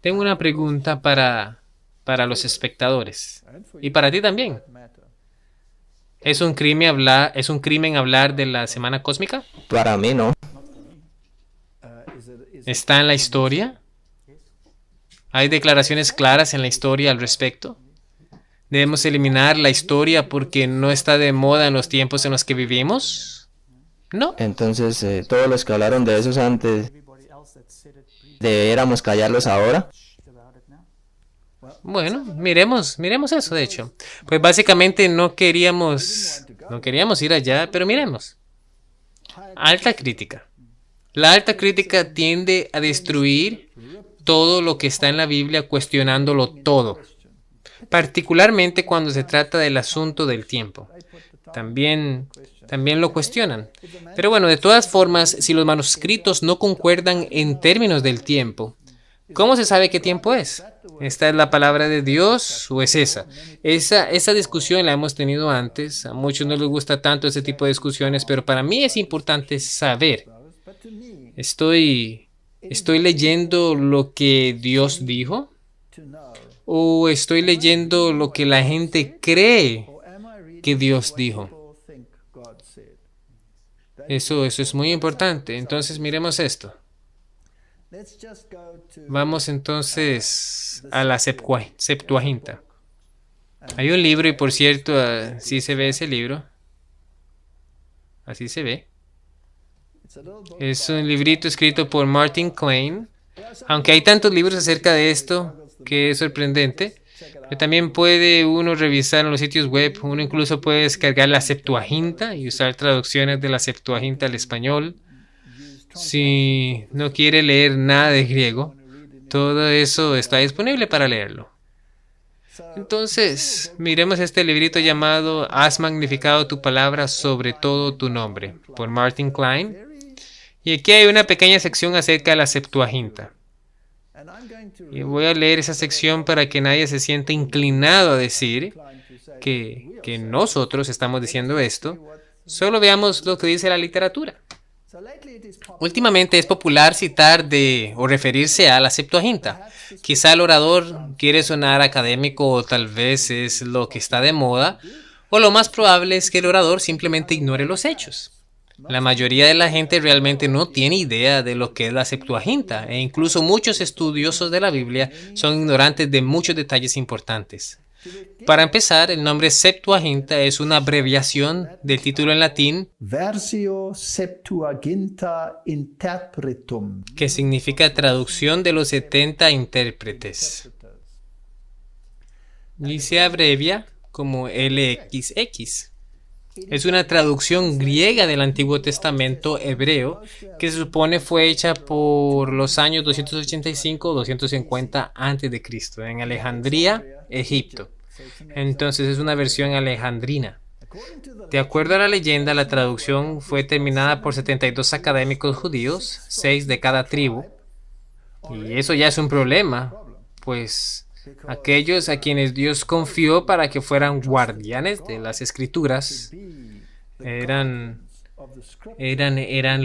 Tengo una pregunta para los espectadores y para ti también. ¿Es un crimen hablar de la semana cósmica? Para mí no. ¿Está en la historia? ¿Hay declaraciones claras en la historia al respecto? ¿Debemos eliminar la historia porque no está de moda en los tiempos en los que vivimos? No. Entonces, todos los que hablaron de esos antes, ¿deberíamos callarlos ahora? Bueno, miremos eso, de hecho. Pues básicamente no queríamos ir allá, pero miremos. Alta crítica. La alta crítica tiende a destruir todo lo que está en la Biblia, cuestionándolo todo, particularmente cuando se trata del asunto del tiempo. También lo cuestionan. Pero bueno, de todas formas, si los manuscritos no concuerdan en términos del tiempo, ¿cómo se sabe qué tiempo es? ¿Esta es la palabra de Dios o es esa? Esa discusión la hemos tenido antes. A muchos no les gusta tanto ese tipo de discusiones, pero para mí es importante saber. ¿Estoy leyendo lo que Dios dijo? ¿O estoy leyendo lo que la gente cree que Dios dijo? Eso es muy importante. Entonces miremos esto. Vamos entonces a la Septuaginta. Hay un libro y por cierto, así se ve ese libro. Así se ve. Es un librito escrito por Martin Klein. Aunque hay tantos libros acerca de esto que es sorprendente. Pero también puede uno revisar en los sitios web. Uno incluso puede descargar la Septuaginta y usar traducciones de la Septuaginta al español. Si no quiere leer nada de griego, todo eso está disponible para leerlo. Entonces, miremos este librito llamado Has magnificado tu palabra sobre todo tu nombre, por Martin Klein. Y aquí hay una pequeña sección acerca de la Septuaginta. Y voy a leer esa sección para que nadie se sienta inclinado a decir que nosotros estamos diciendo esto. Solo veamos lo que dice la literatura. Últimamente es popular citar o referirse a la Septuaginta. Quizá el orador quiere sonar académico o tal vez es lo que está de moda, o lo más probable es que el orador simplemente ignore los hechos. La mayoría de la gente realmente no tiene idea de lo que es la Septuaginta, e incluso muchos estudiosos de la Biblia son ignorantes de muchos detalles importantes. Para empezar, el nombre Septuaginta es una abreviación del título en latín Versio Septuaginta Interpretum, que significa traducción de los 70 intérpretes y se abrevia como LXX. Es una traducción griega del Antiguo Testamento hebreo que se supone fue hecha por los años 285 o 250 a.C. en Alejandría, Egipto. Entonces es una versión alejandrina. De acuerdo a la leyenda, la traducción fue terminada por 72 académicos judíos, 6 de cada tribu. Y eso ya es un problema, pues aquellos a quienes Dios confió para que fueran guardianes de las escrituras eran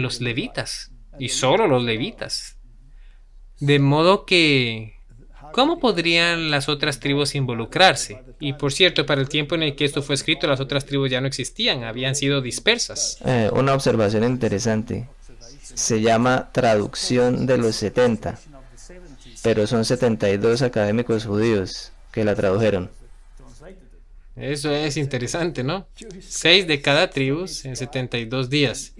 los levitas, y solo los levitas. De modo que, ¿cómo podrían las otras tribus involucrarse? Y por cierto, para el tiempo en el que esto fue escrito, las otras tribus ya no existían, habían sido dispersas. Una observación interesante. Se llama traducción de los 70, pero son 72 académicos judíos que la tradujeron. Eso es interesante, ¿no? 6 de cada tribu en 72 días.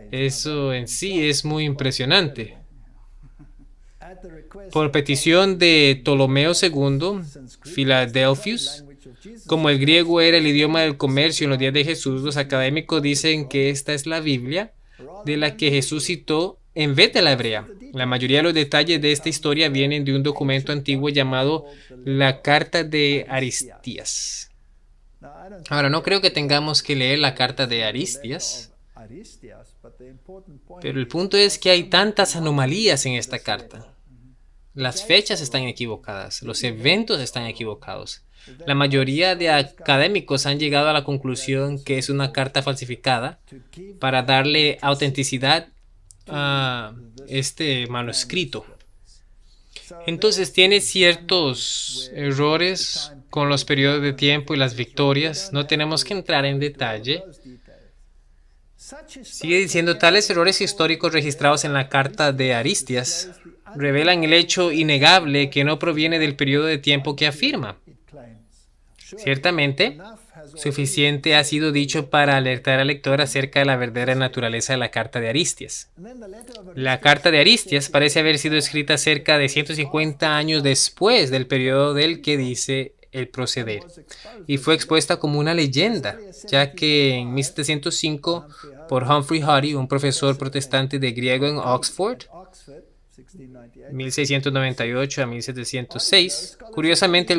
Eso en sí es muy impresionante. Por petición de Ptolomeo II, Philadelphus, como el griego era el idioma del comercio en los días de Jesús, los académicos dicen que esta es la Biblia de la que Jesús citó en vez de la hebrea. La mayoría de los detalles de esta historia vienen de un documento antiguo llamado la Carta de Aristías. Ahora, no creo que tengamos que leer la Carta de Aristías, pero el punto es que hay tantas anomalías en esta carta. Las fechas están equivocadas, los eventos están equivocados. La mayoría de académicos han llegado a la conclusión que es una carta falsificada para darle autenticidad a este manuscrito. Entonces tiene ciertos errores con los periodos de tiempo y las victorias. No tenemos que entrar en detalle. Sigue diciendo, tales errores históricos registrados en la carta de Aristias revelan el hecho innegable que no proviene del periodo de tiempo que afirma. Ciertamente, suficiente ha sido dicho para alertar al lector acerca de la verdadera naturaleza de la carta de Aristias. La carta de Aristias parece haber sido escrita cerca de 150 años después del periodo del que dice el proceder, y fue expuesta como una leyenda, ya que en 1705 por Humphrey Hardy, un profesor protestante de griego en Oxford, 1698 a 1706. Curiosamente,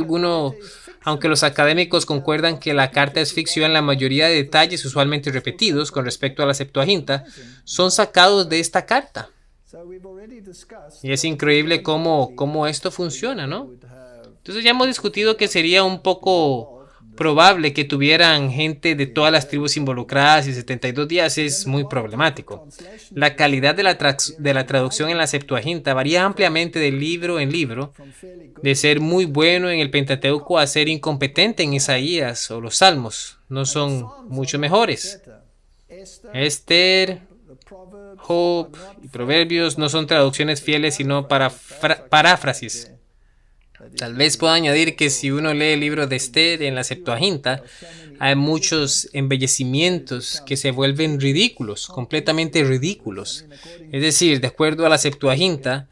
aunque los académicos concuerdan que la carta es ficción, la mayoría de detalles usualmente repetidos con respecto a la Septuaginta son sacados de esta carta. Y es increíble cómo esto funciona, ¿no? Entonces ya hemos discutido que sería un poco probable que tuvieran gente de todas las tribus involucradas y 72 días es muy problemático. La calidad de la traducción en la Septuaginta varía ampliamente de libro en libro, de ser muy bueno en el Pentateuco a ser incompetente en Isaías o los Salmos. No son mucho mejores. Esther, Job y Proverbios no son traducciones fieles sino paráfrasis. Tal vez pueda añadir que si uno lee el libro de Esther en la Septuaginta, hay muchos embellecimientos que se vuelven ridículos, completamente ridículos. Es decir, de acuerdo a la Septuaginta,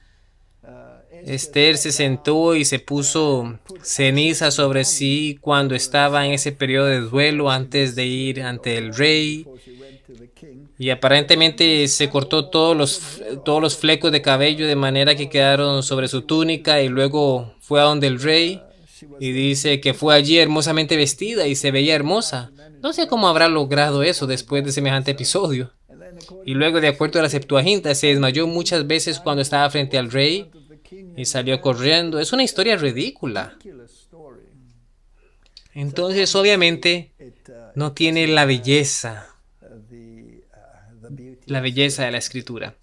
Esther se sentó y se puso ceniza sobre sí cuando estaba en ese periodo de duelo antes de ir ante el rey. Y aparentemente se cortó todos los flecos de cabello de manera que quedaron sobre su túnica y luego fue a donde el rey y dice que fue allí hermosamente vestida y se veía hermosa. No sé cómo habrá logrado eso después de semejante episodio. Y luego, de acuerdo a la Septuaginta, se desmayó muchas veces cuando estaba frente al rey y salió corriendo. Es una historia ridícula. Entonces, obviamente, no tiene la belleza de la escritura.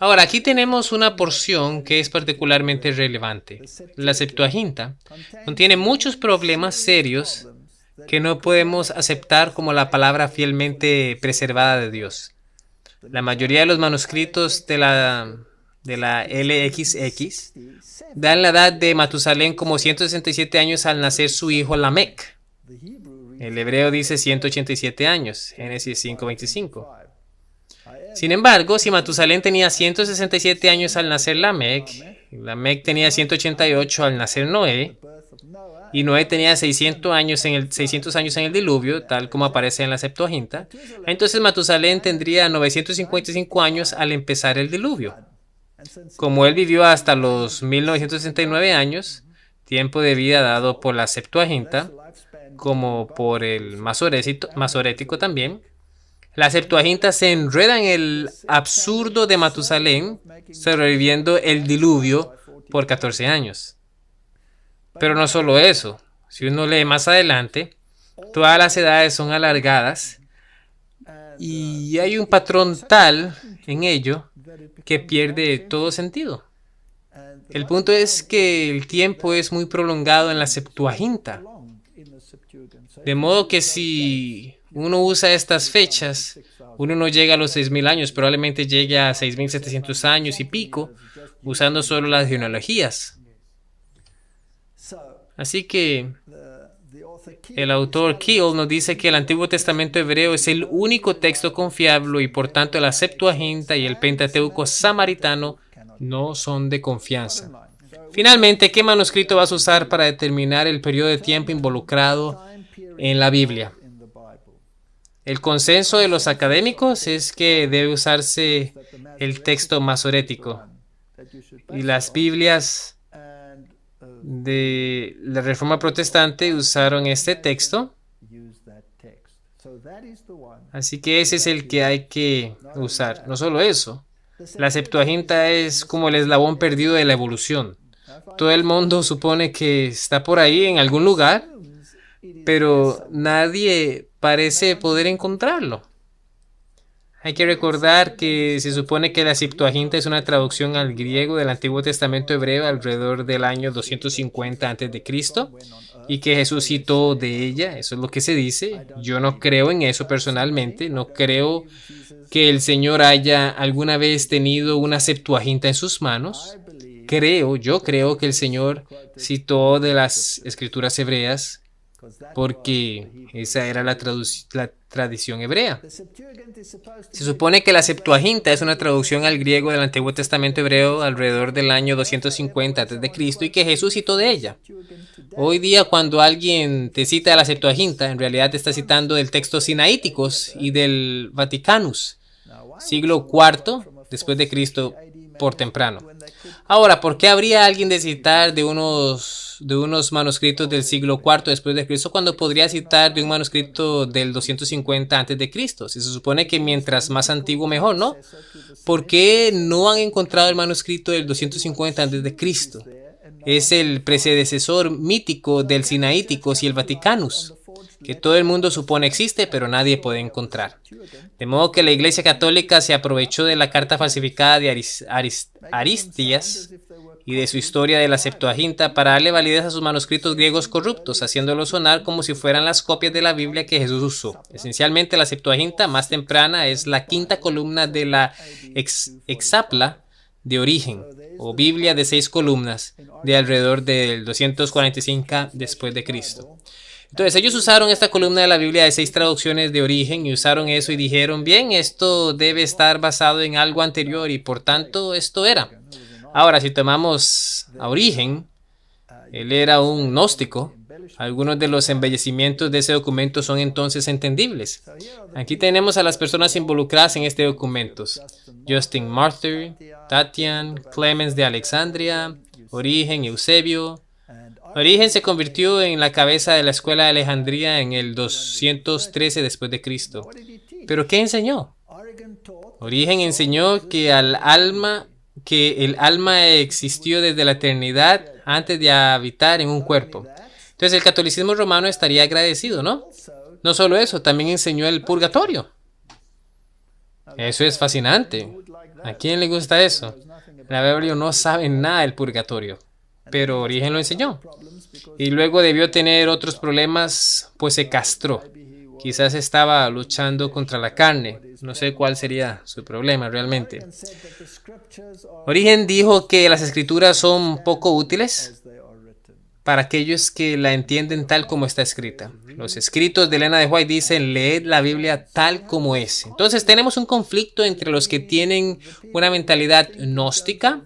Ahora, aquí tenemos una porción que es particularmente relevante. La Septuaginta contiene muchos problemas serios que no podemos aceptar como la palabra fielmente preservada de Dios. La mayoría de los manuscritos de la LXX dan la edad de Matusalén como 167 años al nacer su hijo Lamec. El hebreo dice 187 años, Génesis 5:25. Sin embargo, si Matusalén tenía 167 años al nacer Lamec tenía 188 al nacer Noé, y Noé tenía 600 años en el diluvio, tal como aparece en la Septuaginta, entonces Matusalén tendría 955 años al empezar el diluvio. Como él vivió hasta los 1969 años, tiempo de vida dado por la Septuaginta, como por el masorético también, la Septuaginta se enreda en el absurdo de Matusalén, sobreviviendo el diluvio por 14 años. Pero no solo eso, si uno lee más adelante, todas las edades son alargadas y hay un patrón tal en ello que pierde todo sentido. El punto es que el tiempo es muy prolongado en la Septuaginta, de modo que si uno usa estas fechas, uno no llega a los 6.000 años, probablemente llegue a 6.700 años y pico, usando solo las genealogías. Así que el autor Keel nos dice que el Antiguo Testamento hebreo es el único texto confiable y por tanto la Septuaginta y el Pentateuco samaritano no son de confianza. Finalmente, ¿qué manuscrito vas a usar para determinar el periodo de tiempo involucrado en la Biblia? El consenso de los académicos es que debe usarse el texto masorético, y las Biblias de la Reforma Protestante usaron este texto, así que ese es el que hay que usar. No solo eso, la Septuaginta es como el eslabón perdido de la evolución. Todo el mundo supone que está por ahí en algún lugar, pero nadie parece poder encontrarlo. Hay que recordar que se supone que la Septuaginta es una traducción al griego del Antiguo Testamento hebreo alrededor del año 250 a.C. y que Jesús citó de ella. Eso es lo que se dice. Yo no creo en eso personalmente. No creo que el Señor haya alguna vez tenido una Septuaginta en sus manos. Yo creo que el Señor citó de las escrituras hebreas porque esa era la tradición hebrea. Se supone que la Septuaginta es una traducción al griego del Antiguo Testamento hebreo alrededor del año 250 a.C. y que Jesús citó de ella. Hoy día, cuando alguien te cita de la Septuaginta, en realidad te está citando del texto Sinaíticos y del Vaticanus, siglo IV después de Cristo por temprano. Ahora, ¿por qué habría alguien de citar de unos manuscritos del siglo IV después de Cristo cuando podría citar de un manuscrito del 250 antes de Cristo? Si se supone que mientras más antiguo mejor, ¿no? ¿Por qué no han encontrado el manuscrito del 250 antes de Cristo? Es el predecesor mítico del Sinaíticos y el Vaticanus, que todo el mundo supone existe, pero nadie puede encontrar. De modo que la Iglesia Católica se aprovechó de la carta falsificada de Aristías y de su historia de la Septuaginta para darle validez a sus manuscritos griegos corruptos, haciéndolos sonar como si fueran las copias de la Biblia que Jesús usó. Esencialmente, la Septuaginta más temprana es la quinta columna de la Hexapla de Origen, o Biblia de 6 columnas, de alrededor del 245 después de Cristo. Entonces ellos usaron esta columna de la Biblia de 6 traducciones de Origen y usaron eso y dijeron, bien, esto debe estar basado en algo anterior y por tanto esto era. Ahora, si tomamos a Origen, él era un gnóstico. Algunos de los embellecimientos de ese documento son entonces entendibles. Aquí tenemos a las personas involucradas en este documento. Justin Martyr, Tatian, Clemens de Alexandria, Origen, Eusebio. Origen se convirtió en la cabeza de la escuela de Alejandría en el 213 después de Cristo. ¿Pero qué enseñó? Origen enseñó que el alma existió desde la eternidad antes de habitar en un cuerpo. Entonces el catolicismo romano estaría agradecido, ¿no? No solo eso, también enseñó el purgatorio. Eso es fascinante. ¿A quién le gusta eso? La Biblia no sabe nada del purgatorio, pero Origen lo enseñó. Y luego debió tener otros problemas, pues se castró. Quizás estaba luchando contra la carne. No sé cuál sería su problema realmente. Origen dijo que las escrituras son poco útiles para aquellos que la entienden tal como está escrita. Los escritos de Elena de White dicen, leed la Biblia tal como es. Entonces tenemos un conflicto entre los que tienen una mentalidad gnóstica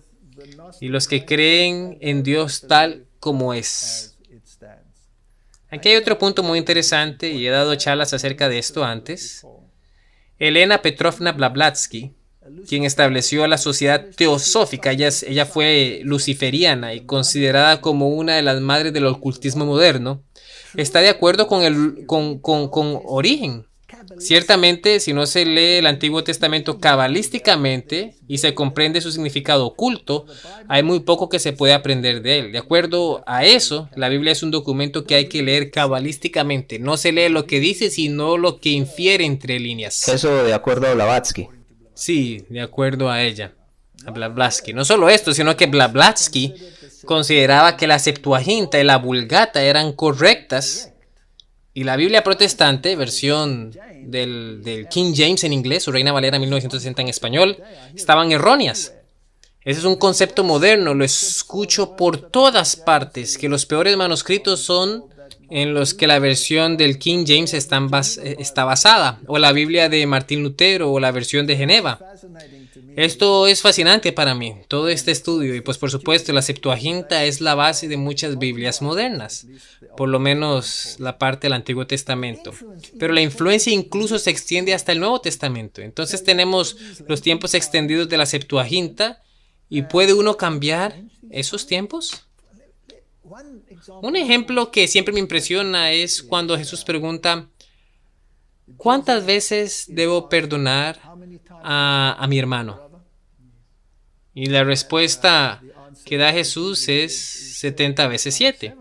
y los que creen en Dios tal como es. Aquí hay otro punto muy interesante y he dado charlas acerca de esto antes. Elena Petrovna Blavatsky, quien estableció la Sociedad Teosófica, ella fue luciferiana y considerada como una de las madres del ocultismo moderno, está de acuerdo con Origen. Ciertamente, si no se lee el Antiguo Testamento cabalísticamente y se comprende su significado oculto, hay muy poco que se puede aprender de él. De acuerdo a eso, la Biblia es un documento que hay que leer cabalísticamente. No se lee lo que dice, sino lo que infiere entre líneas. Eso de acuerdo a Blavatsky. Sí, de acuerdo a ella, a Blavatsky. No solo esto, sino que Blavatsky consideraba que la Septuaginta y la Vulgata eran correctas y la Biblia protestante, versión del King James en inglés o Reina Valera 1960 en español, estaban erróneas. Ese es un concepto moderno, lo escucho por todas partes, que los peores manuscritos son en los que la versión del King James está basada, o la Biblia de Martín Lutero, o la versión de Geneva. Esto es fascinante para mí, todo este estudio, y pues por supuesto la Septuaginta es la base de muchas Biblias modernas, por lo menos la parte del Antiguo Testamento. Pero la influencia incluso se extiende hasta el Nuevo Testamento. Entonces tenemos los tiempos extendidos de la Septuaginta, ¿y puede uno cambiar esos tiempos? Un ejemplo que siempre me impresiona es cuando Jesús pregunta, ¿cuántas veces debo perdonar a mi hermano? Y la respuesta que da Jesús es 70 veces 7.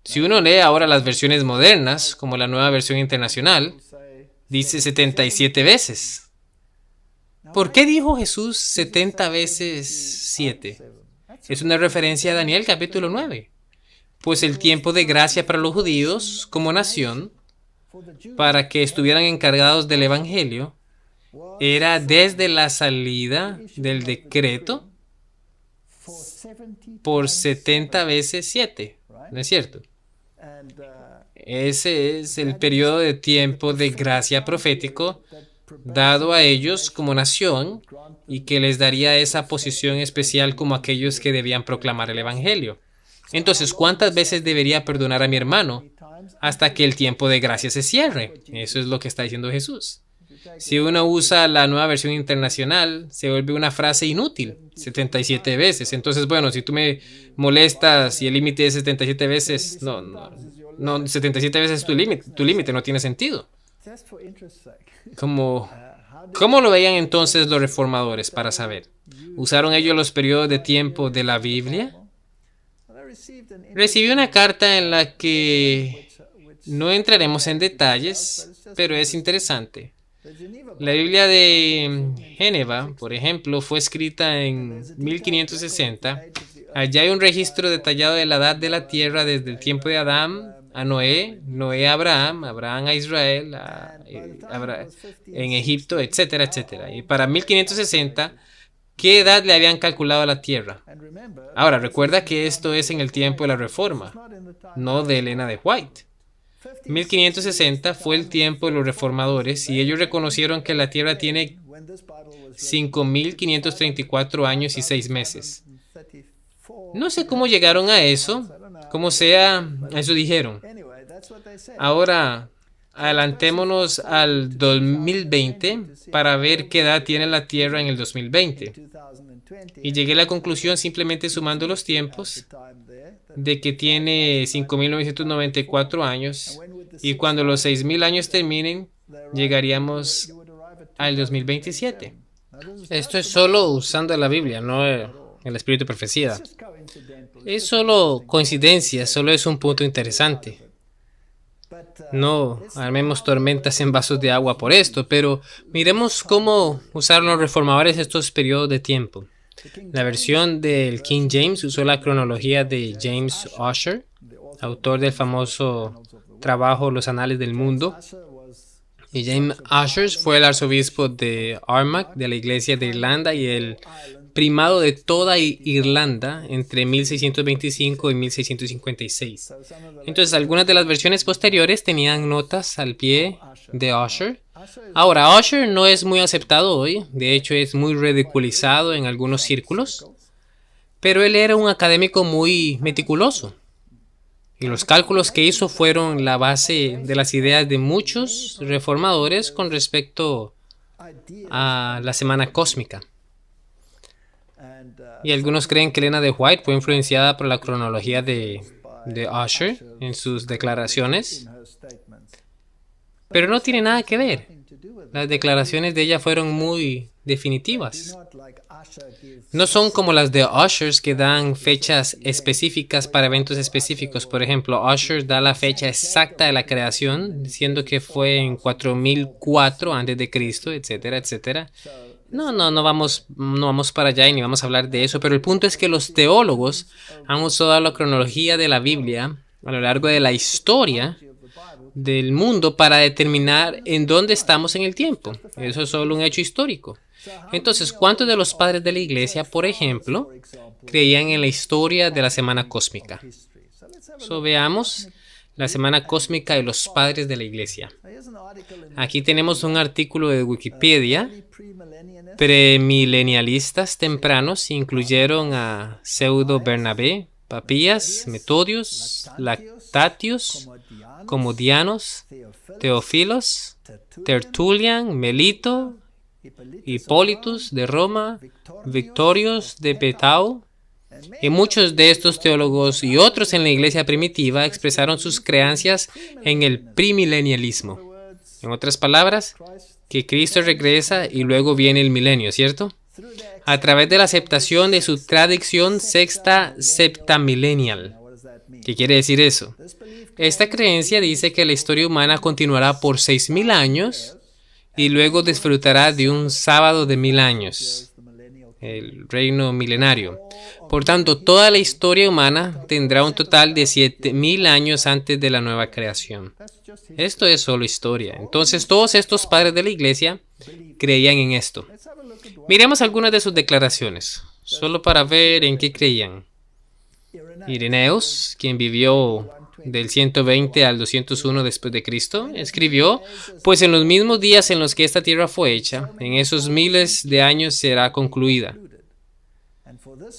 Si uno lee ahora las versiones modernas, como la Nueva Versión Internacional, dice 77 veces. ¿Por qué dijo Jesús 70 veces 7? Es una referencia a Daniel capítulo 9. Pues el tiempo de gracia para los judíos como nación, para que estuvieran encargados del evangelio, era desde la salida del decreto por 70 veces 7. ¿No es cierto? Ese es el periodo de tiempo de gracia profético dado a ellos como nación y que les daría esa posición especial como aquellos que debían proclamar el evangelio. Entonces, ¿cuántas veces debería perdonar a mi hermano hasta que el tiempo de gracia se cierre? Eso es lo que está diciendo Jesús. Si uno usa la nueva versión internacional, se vuelve una frase inútil, 77 veces. Entonces, bueno, si tú me molestas y el límite es 77 veces, no, 77 veces tu límite no tiene sentido. ¿Cómo lo veían entonces los reformadores para saber? ¿Usaron ellos los periodos de tiempo de la Biblia? Recibí una carta en la que no entraremos en detalles, pero es interesante. La Biblia de Génova, por ejemplo, fue escrita en 1560. Allá hay un registro detallado de la edad de la tierra desde el tiempo de Adán a Noé, Noé a Abraham, Abraham a Israel, en Egipto, etcétera, etcétera. Y para 1560, ¿qué edad le habían calculado a la tierra? Ahora, recuerda que esto es en el tiempo de la Reforma, no de Elena de White. 1560 fue el tiempo de los reformadores y ellos reconocieron que la tierra tiene 5.534 años y 6 meses. No sé cómo llegaron a eso, como sea, eso dijeron. Ahora, adelantémonos al 2020 para ver qué edad tiene la Tierra en el 2020. Y llegué a la conclusión simplemente sumando los tiempos de que tiene 5.994 años y cuando los 6.000 años terminen, llegaríamos al 2027. Esto es solo usando la Biblia, no el espíritu de profecía. Es solo coincidencia, solo es un punto interesante. No armemos tormentas en vasos de agua por esto, pero miremos cómo usaron los reformadores estos periodos de tiempo. La versión del King James usó la cronología de James Ussher, autor del famoso trabajo Los Anales del Mundo. Y James Ussher fue el arzobispo de Armagh, de la Iglesia de Irlanda, y el primado de toda Irlanda entre 1625 y 1656. Entonces, algunas de las versiones posteriores tenían notas al pie de Ussher. Ahora, Ussher no es muy aceptado hoy, de hecho es muy ridiculizado en algunos círculos, pero él era un académico muy meticuloso. Y los cálculos que hizo fueron la base de las ideas de muchos reformadores con respecto a la semana cósmica. Y algunos creen que Elena de White fue influenciada por la cronología de Ussher en sus declaraciones, pero no tiene nada que ver. Las declaraciones de ella fueron muy definitivas. No son como las de Ussher que dan fechas específicas para eventos específicos. Por ejemplo, Ussher da la fecha exacta de la creación, diciendo que fue en 4004 a.C., etcétera, etcétera. No vamos para allá y ni vamos a hablar de eso, pero el punto es que los teólogos han usado la cronología de la Biblia a lo largo de la historia del mundo para determinar en dónde estamos en el tiempo. Eso es solo un hecho histórico. Entonces, ¿cuántos de los padres de la iglesia, por ejemplo, creían en la historia de la semana cósmica? Veamos la semana cósmica de los padres de la iglesia. Aquí tenemos un artículo de Wikipedia. Premilenialistas tempranos incluyeron a Pseudo Bernabé, Papías, Metodios, Lactatius, Comodianos, Teófilos, Tertulian, Melito, Hipólitus de Roma, Victorios de Petau. Y muchos de estos teólogos y otros en la iglesia primitiva expresaron sus creencias en el premilenialismo. En otras palabras, que Cristo regresa y luego viene el milenio, ¿cierto? A través de la aceptación de su tradición sexta septamillennial. ¿Qué quiere decir eso? Esta creencia dice que la historia humana continuará por 6.000 años y luego disfrutará de un sábado de 1000 años, el reino milenario. Por tanto, toda la historia humana tendrá un total de 7000 años antes de la nueva creación. Esto es solo historia. Entonces, todos estos padres de la iglesia creían en esto. Miremos algunas de sus declaraciones, solo para ver en qué creían. Ireneos, quien vivió del 120 al 201 después de Cristo, escribió: pues en los mismos días en los que esta tierra fue hecha, en esos miles de años será concluida.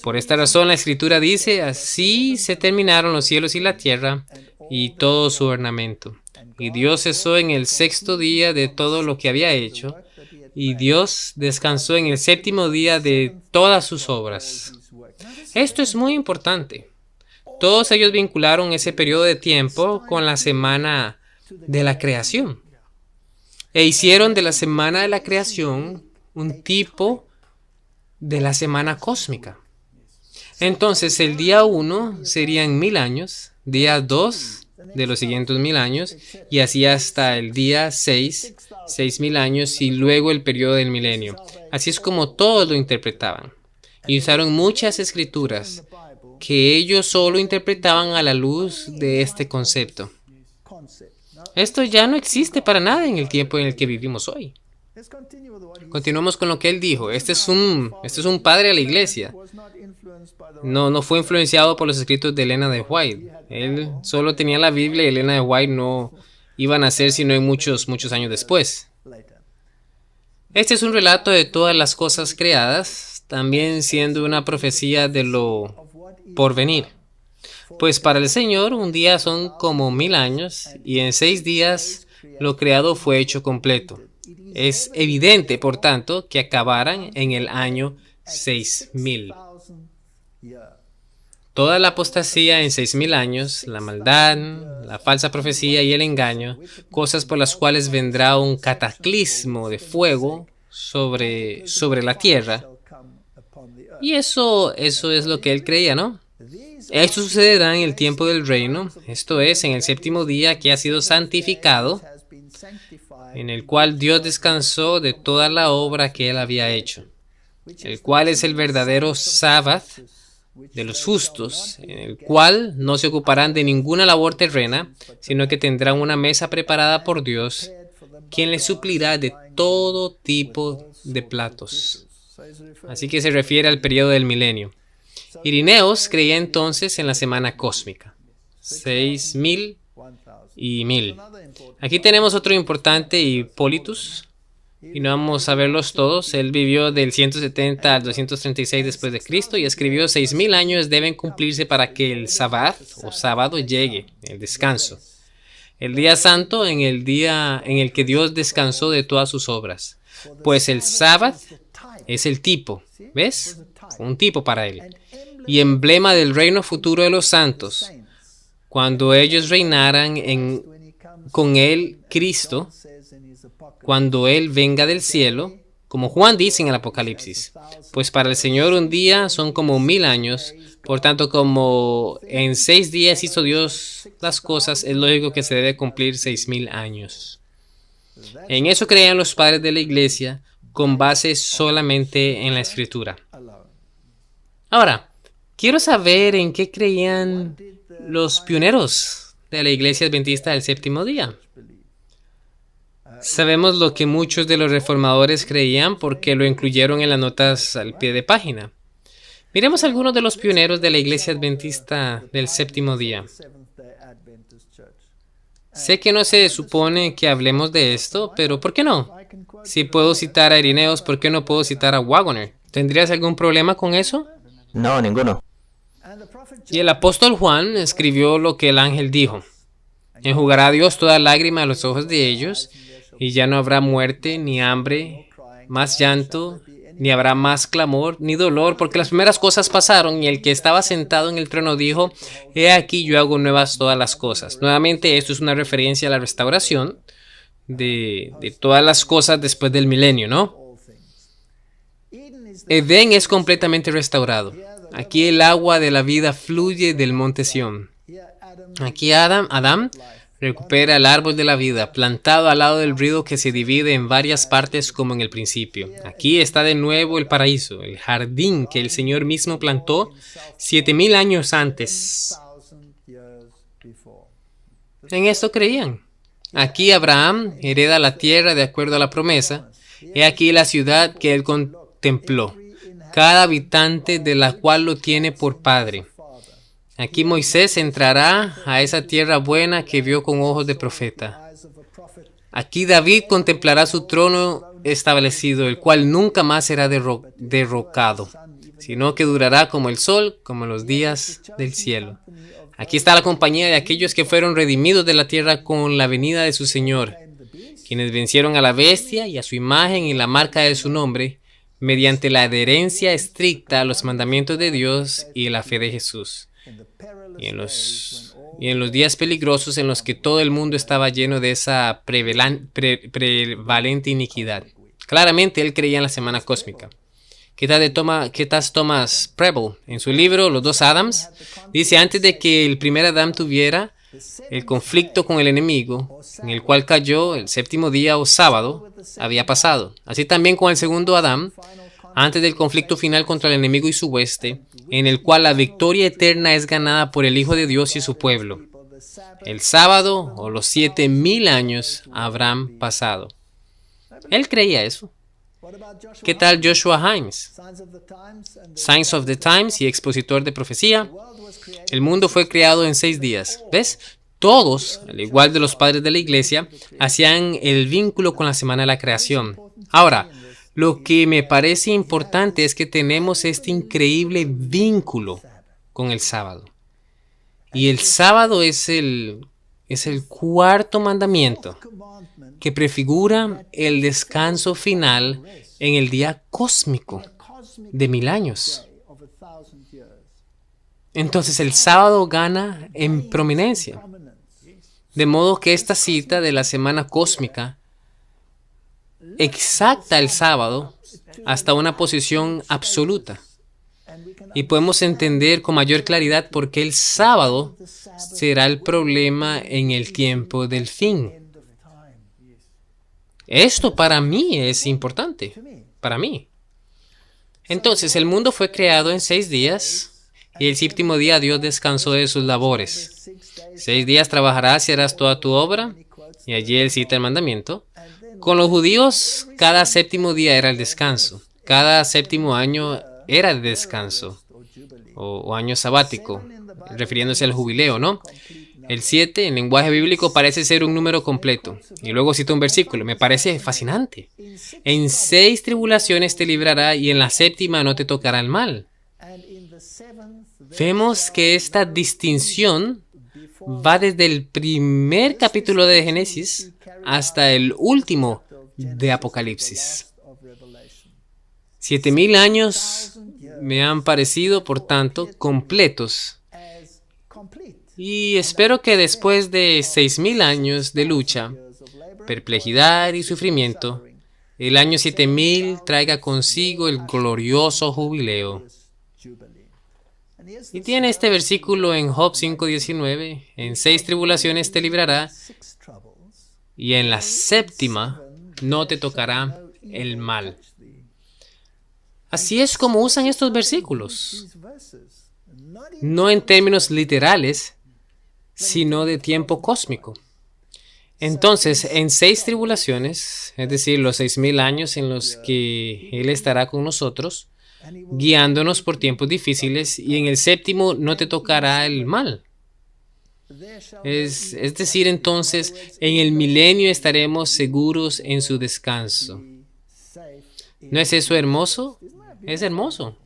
Por esta razón la Escritura dice: así se terminaron los cielos y la tierra y todo su ornamento. Y Dios cesó en el sexto día de todo lo que había hecho, y Dios descansó en el séptimo día de todas sus obras. Esto es muy importante. Todos ellos vincularon ese periodo de tiempo con la semana de la creación. E hicieron de la semana de la creación un tipo de la semana cósmica. Entonces, el día 1 serían 1000 años, día 2 de los siguientes 1000 años, y así hasta el día 6, 6000 años, y luego el periodo del milenio. Así es como todos lo interpretaban. Y usaron muchas escrituras que ellos solo interpretaban a la luz de este concepto. Esto ya no existe para nada en el tiempo en el que vivimos hoy. Continuamos con lo que él dijo. Este es un padre de la iglesia. No fue influenciado por los escritos de Elena de White. Él solo tenía la Biblia y Elena de White no iba a nacer sino en muchos años después. Este es un relato de todas las cosas creadas, también siendo una profecía de lo por venir. Pues para el Señor un día son como 1000 años, y en 6 días lo creado fue hecho completo. Es evidente, por tanto, que acabarán en el año 6000. Toda la apostasía en 6000 años, la maldad, la falsa profecía y el engaño, cosas por las cuales vendrá un cataclismo de fuego sobre la tierra. Y eso es lo que él creía, ¿no? Esto sucederá en el tiempo del reino, esto es, en el séptimo día que ha sido santificado, en el cual Dios descansó de toda la obra que él había hecho, el cual es el verdadero sábado de los justos, en el cual no se ocuparán de ninguna labor terrena, sino que tendrán una mesa preparada por Dios, quien les suplirá de todo tipo de platos. Así que se refiere al periodo del milenio. Ireneos creía entonces en la semana cósmica, 6000 y 1000. Aquí tenemos otro importante, Hipólitus, y no vamos a verlos todos. Él vivió del 170 al 236 después de Cristo y escribió: 6000 años deben cumplirse para que el sábado o sábado llegue, el descanso, el día santo, en el día en el que Dios descansó de todas sus obras. Pues el sábado es el tipo, ¿ves? Un tipo para él, y emblema del reino futuro de los santos, cuando ellos reinaran con él, Cristo, cuando él venga del cielo, como Juan dice en el Apocalipsis. Pues para el Señor un día son como 1000 años, por tanto, como en 6 días hizo Dios las cosas, es lógico que se debe cumplir 6000 años. En eso creían los padres de la iglesia, con base solamente en la Escritura. Ahora, quiero saber en qué creían los pioneros de la Iglesia Adventista del Séptimo Día. Sabemos lo que muchos de los reformadores creían porque lo incluyeron en las notas al pie de página. Miremos algunos de los pioneros de la Iglesia Adventista del Séptimo Día. Sé que no se supone que hablemos de esto, pero ¿por qué no? Si puedo citar a Ireneos, ¿por qué no puedo citar a Waggoner? ¿Tendrías algún problema con eso? No, ninguno. Y el apóstol Juan escribió lo que el ángel dijo: enjugará Dios toda lágrima a los ojos de ellos, y ya no habrá muerte, ni hambre, más llanto, ni habrá más clamor, ni dolor, porque las primeras cosas pasaron. Y el que estaba sentado en el trono dijo: he aquí yo hago nuevas todas las cosas. Nuevamente, esto es una referencia a la restauración de todas las cosas después del milenio, ¿no? Edén es completamente restaurado. Aquí el agua de la vida fluye del monte Sión. Aquí Adán recupera el árbol de la vida, plantado al lado del río que se divide en varias partes como en el principio. Aquí está de nuevo el paraíso, el jardín que el Señor mismo plantó 7000 años antes. En esto creían. Aquí Abraham hereda la tierra de acuerdo a la promesa. He aquí la ciudad que él contempló, cada habitante de la cual lo tiene por padre. Aquí Moisés entrará a esa tierra buena que vio con ojos de profeta. Aquí David contemplará su trono establecido, el cual nunca más será derrocado, sino que durará como el sol, como los días del cielo. Aquí está la compañía de aquellos que fueron redimidos de la tierra con la venida de su Señor, quienes vencieron a la bestia y a su imagen y la marca de su nombre, mediante la adherencia estricta a los mandamientos de Dios y la fe de Jesús. Y en los días peligrosos en los que todo el mundo estaba lleno de esa prevalente iniquidad. Claramente él creía en la semana cósmica. ¿Qué tal Thomas Preble? En su libro Los dos Adams, dice: antes de que el primer Adán tuviera el conflicto con el enemigo, en el cual cayó el séptimo día o sábado, había pasado. Así también con el segundo Adán, antes del conflicto final contra el enemigo y su hueste, en el cual la victoria eterna es ganada por el Hijo de Dios y su pueblo. El sábado o los 7000 años habrán pasado. Él creía eso. ¿Qué tal Joshua Himes? Signs of the Times y expositor de profecía. El mundo fue creado en 6 días. ¿Ves? Todos, al igual de los padres de la iglesia, hacían el vínculo con la semana de la creación. Ahora, lo que me parece importante es que tenemos este increíble vínculo con el sábado. Y el sábado es el cuarto mandamiento que prefigura el descanso final en el día cósmico de 1000 años. Entonces el sábado gana en prominencia. De modo que esta cita de la semana cósmica exacta el sábado hasta una posición absoluta. Y podemos entender con mayor claridad por qué el sábado será el problema en el tiempo del fin. Esto para mí es importante. Para mí. Entonces, el mundo fue creado en 6 días y el séptimo día Dios descansó de sus labores. 6 días trabajarás y harás toda tu obra. Y allí él cita el mandamiento. Con los judíos, cada séptimo día era el descanso. Cada séptimo año era de descanso o año sabático, refiriéndose al jubileo, ¿no? El 7 en lenguaje bíblico parece ser un número completo. Y luego cita un versículo. Me parece fascinante. En 6 tribulaciones te librará y en la séptima no te tocará el mal. Vemos que esta distinción va desde el primer capítulo de Génesis hasta el último de Apocalipsis. 7000 años me han parecido, por tanto, completos. Y espero que después de 6000 años de lucha, perplejidad y sufrimiento, el año 7000 traiga consigo el glorioso jubileo. Y tiene este versículo en Job 5:19, en 6 tribulaciones te librará, y en la séptima no te tocará el mal. Así es como usan estos versículos, no en términos literales, sino de tiempo cósmico. Entonces, en 6 tribulaciones, es decir, los 6000 años en los que Él estará con nosotros, guiándonos por tiempos difíciles, y en el séptimo no te tocará el mal. Es decir, entonces, en el milenio estaremos seguros en su descanso. ¿No es eso hermoso? Es hermoso.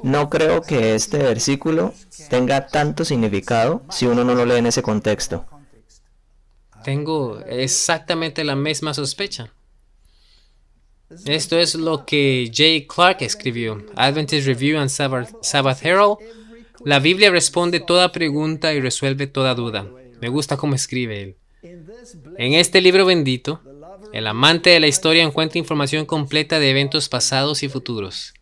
No creo que este versículo tenga tanto significado si uno no lo lee en ese contexto. Tengo exactamente la misma sospecha. Esto es lo que J. Clark escribió, Adventist Review and Sabbath Herald. La Biblia responde toda pregunta y resuelve toda duda. Me gusta cómo escribe él. En este libro bendito, el amante de la historia encuentra información completa de eventos pasados y futuros.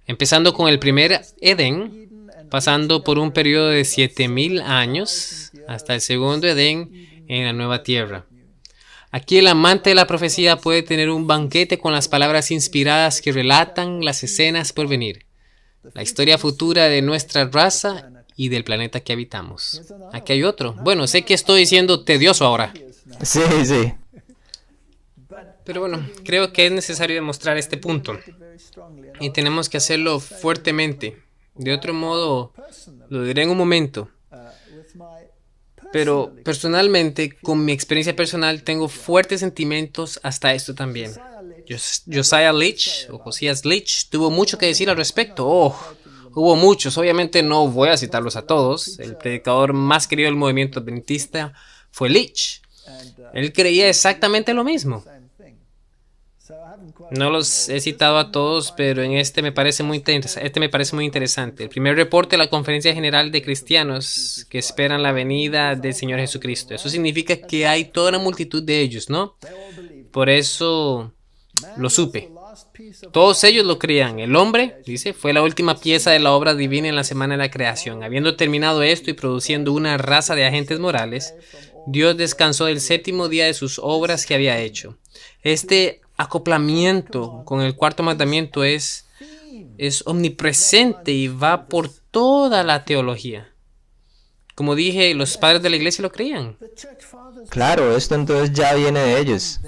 Empezando con el primer Edén, pasando por un periodo de 7000 años hasta el segundo Edén en la nueva tierra. Aquí el amante de la profecía puede tener un banquete con las palabras inspiradas que relatan las escenas por venir, la historia futura de nuestra raza y del planeta que habitamos. Aquí hay otro. Bueno, sé que estoy siendo tedioso ahora. Sí, sí. Pero bueno, creo que es necesario demostrar este punto. Y tenemos que hacerlo fuertemente. De otro modo, lo diré en un momento. Pero personalmente, con mi experiencia personal, tengo fuertes sentimientos hasta esto también. Josiah Litch, o Josías Litch, tuvo mucho que decir al respecto. Hubo muchos, obviamente no voy a citarlos a todos. El predicador más querido del movimiento adventista fue Litch. Él creía exactamente lo mismo. No los he citado a todos, pero en este me parece muy interesante. El primer reporte de la Conferencia General de Cristianos que esperan la venida del Señor Jesucristo. Eso significa que hay toda una multitud de ellos, ¿no? Por eso lo supe. Todos ellos lo creían. El hombre, dice, fue la última pieza de la obra divina en la semana de la creación. Habiendo terminado esto y produciendo una raza de agentes morales, Dios descansó el séptimo día de sus obras que había hecho. Este acoplamiento con el cuarto mandamiento es omnipresente y va por toda la teología. Como dije, los padres de la iglesia lo creían. Claro, esto entonces ya viene de ellos.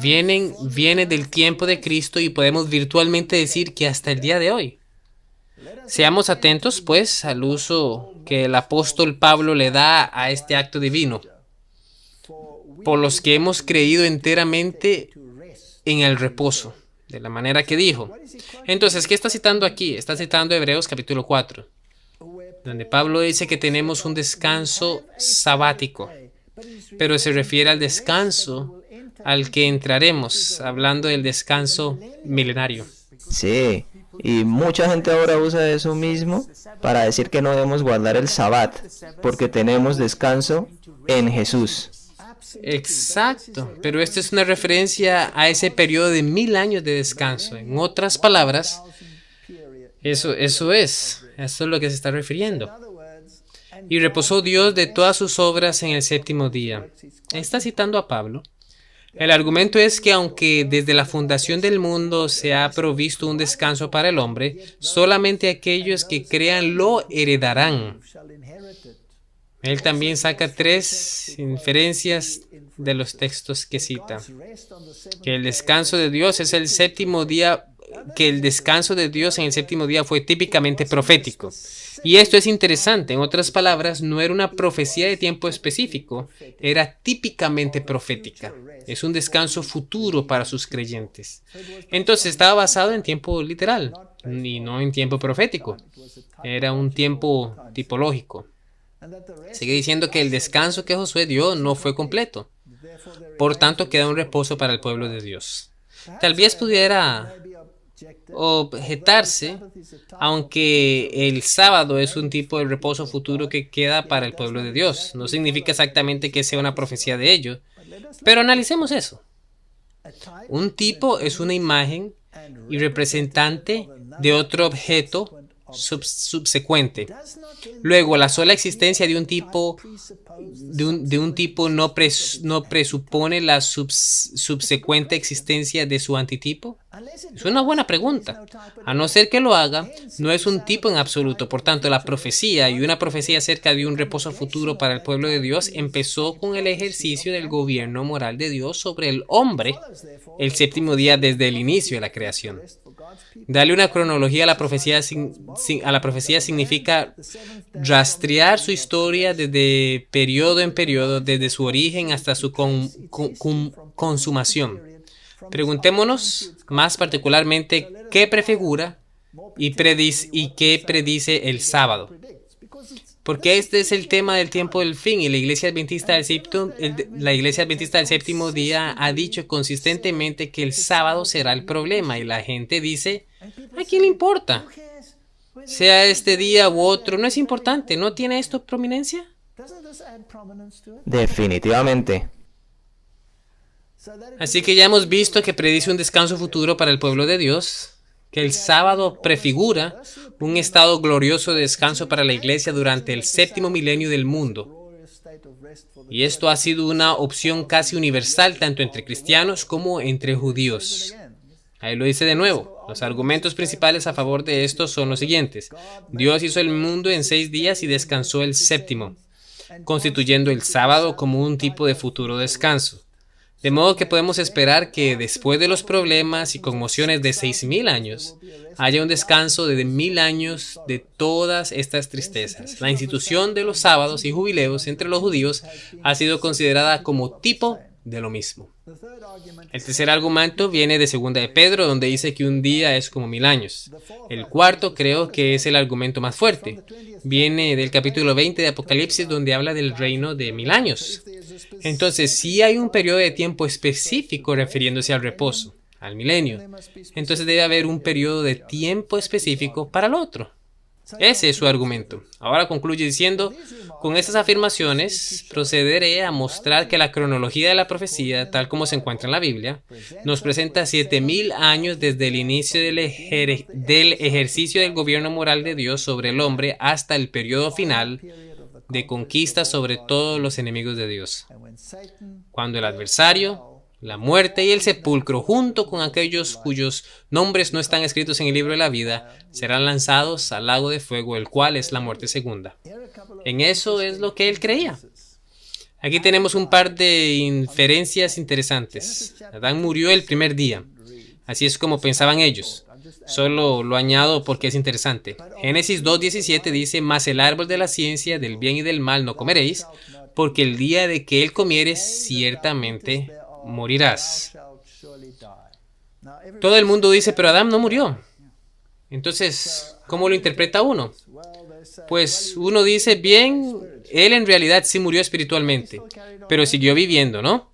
Viene del tiempo de Cristo y podemos virtualmente decir que hasta el día de hoy. Seamos atentos, pues, al uso que el apóstol Pablo le da a este acto divino, por los que hemos creído enteramente en el reposo, de la manera que dijo. Entonces, ¿qué está citando aquí? Está citando Hebreos capítulo 4, donde Pablo dice que tenemos un descanso sabático, pero se refiere al descanso al que entraremos, hablando del descanso milenario. Sí, y mucha gente ahora usa eso mismo para decir que no debemos guardar el sabbat, porque tenemos descanso en Jesús. Exacto, pero esta es una referencia a ese periodo de 1000 años de descanso. En otras palabras, eso es lo que se está refiriendo. Y reposó Dios de todas sus obras en el séptimo día. Está citando a Pablo. El argumento es que aunque desde la fundación del mundo se ha provisto un descanso para el hombre, solamente aquellos que crean lo heredarán. Él también saca 3 inferencias de los textos que cita. Que el descanso de Dios es el séptimo día, que el descanso de Dios en el séptimo día fue típicamente profético. Y esto es interesante. En otras palabras, no era una profecía de tiempo específico, era típicamente profética. Es un descanso futuro para sus creyentes. Entonces estaba basado en tiempo literal y no en tiempo profético. Era un tiempo tipológico. Sigue diciendo que el descanso que Josué dio no fue completo. Por tanto, queda un reposo para el pueblo de Dios. Tal vez pudiera objetarse, aunque el sábado es un tipo de reposo futuro que queda para el pueblo de Dios. No significa exactamente que sea una profecía de ello, pero analicemos eso. Un tipo es una imagen y representante de otro objeto subsecuente. Luego, la sola existencia de un tipo no presupone la subsecuente existencia de su antitipo. Es una buena pregunta. A no ser que lo haga, no es un tipo en absoluto. Por tanto, la profecía y una profecía acerca de un reposo futuro para el pueblo de Dios empezó con el ejercicio del gobierno moral de Dios sobre el hombre el séptimo día desde el inicio de la creación. Darle una cronología a la profecía significa rastrear su historia desde periodo en periodo, desde su origen hasta su consumación. Preguntémonos más particularmente qué prefigura y qué predice el sábado. Porque este es el tema del tiempo del fin y la Iglesia Adventista del Séptimo Día ha dicho consistentemente que el sábado será el problema y la gente dice, ¿a quién le importa? Sea este día u otro, no es importante, ¿no tiene esto prominencia? Definitivamente. Así que ya hemos visto que predice un descanso futuro para el pueblo de Dios, que el sábado prefigura un estado glorioso de descanso para la iglesia durante el séptimo milenio del mundo. Y esto ha sido una opción casi universal tanto entre cristianos como entre judíos. Ahí lo dice de nuevo. Los argumentos principales a favor de esto son los siguientes. Dios hizo el mundo en 6 días y descansó el séptimo, constituyendo el sábado como un tipo de futuro descanso. De modo que podemos esperar que después de los problemas y conmociones de 6.000 años, haya un descanso de 1.000 años de todas estas tristezas. La institución de los sábados y jubileos entre los judíos ha sido considerada como tipo de lo mismo. El tercer argumento viene de 2 de Pedro, donde dice que un día es como 1.000 años. El cuarto creo que es el argumento más fuerte. Viene del capítulo 20 de Apocalipsis, donde habla del reino de 1.000 años. Entonces, sí hay un periodo de tiempo específico refiriéndose al reposo, al milenio. Entonces debe haber un periodo de tiempo específico para el otro. Ese es su argumento. Ahora concluye diciendo, con estas afirmaciones procederé a mostrar que la cronología de la profecía, tal como se encuentra en la Biblia, nos presenta 7.000 años desde el inicio del ejercicio del gobierno moral de Dios sobre el hombre hasta el periodo final de conquista sobre todos los enemigos de Dios, cuando el adversario, la muerte y el sepulcro, junto con aquellos cuyos nombres no están escritos en el libro de la vida, serán lanzados al lago de fuego, el cual es la muerte segunda. En eso es lo que él creía. Aquí tenemos un par de inferencias interesantes. Adán murió el primer día. Así es como pensaban ellos. Solo lo añado porque es interesante. Génesis 2:17 dice, mas el árbol de la ciencia del bien y del mal no comeréis, porque el día de que él comieres ciertamente morirás. Todo el mundo dice, pero Adán no murió. Entonces, ¿cómo lo interpreta uno? Pues uno dice, bien, él en realidad sí murió espiritualmente, pero siguió viviendo, ¿no?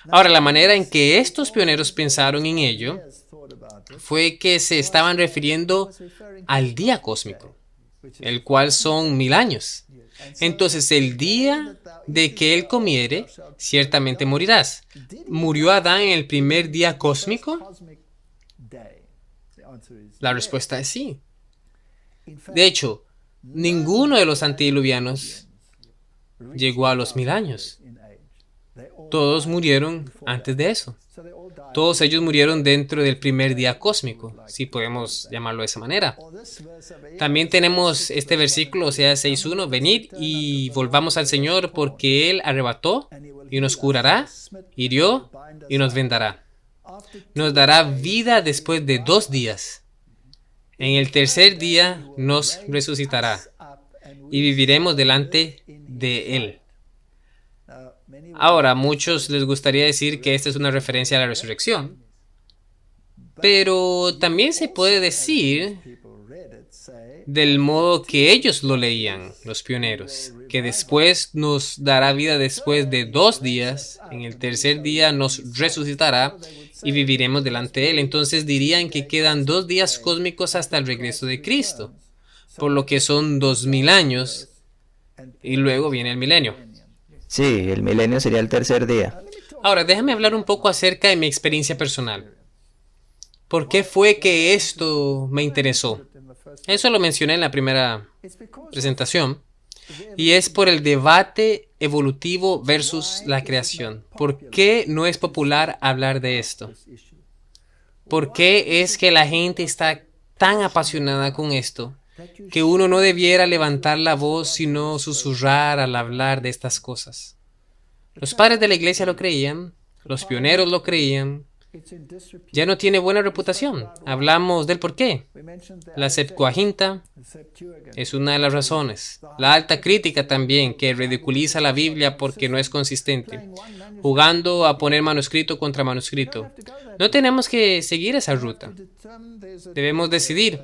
Ahora, la manera en que estos pioneros pensaron en ello fue que se estaban refiriendo al día cósmico, el cual son 1.000 años. Entonces, el día de que él comiere, ciertamente morirás. ¿Murió Adán en el primer día cósmico? La respuesta es sí. De hecho, ninguno de los antediluvianos llegó a los 1.000 años. Todos murieron antes de eso. Todos ellos murieron dentro del primer día cósmico, si podemos llamarlo de esa manera. También tenemos este versículo, Oseas 6:1, venid y volvamos al Señor, porque Él arrebató y nos curará, hirió y nos vendará. Nos dará vida después de 2 días. En el tercer día nos resucitará y viviremos delante de Él. Ahora, a muchos les gustaría decir que esta es una referencia a la resurrección, pero también se puede decir del modo que ellos lo leían, los pioneros, que después nos dará vida después de 2 días, en el tercer día nos resucitará y viviremos delante de Él. Entonces dirían que quedan 2 días cósmicos hasta el regreso de Cristo, por lo que son 2.000 años y luego viene el milenio. Sí, el milenio sería el tercer día. Ahora, déjame hablar un poco acerca de mi experiencia personal. ¿Por qué fue que esto me interesó? Eso lo mencioné en la primera presentación. Y es por el debate evolutivo versus la creación. ¿Por qué no es popular hablar de esto? ¿Por qué es que la gente está tan apasionada con esto que uno no debiera levantar la voz sino susurrar al hablar de estas cosas? Los padres de la iglesia lo creían, los pioneros lo creían. Ya no tiene buena reputación. Hablamos del por qué. La Septuaginta es una de las razones. La alta crítica también, que ridiculiza la Biblia porque no es consistente, jugando a poner manuscrito contra manuscrito. No tenemos que seguir esa ruta. Debemos decidir.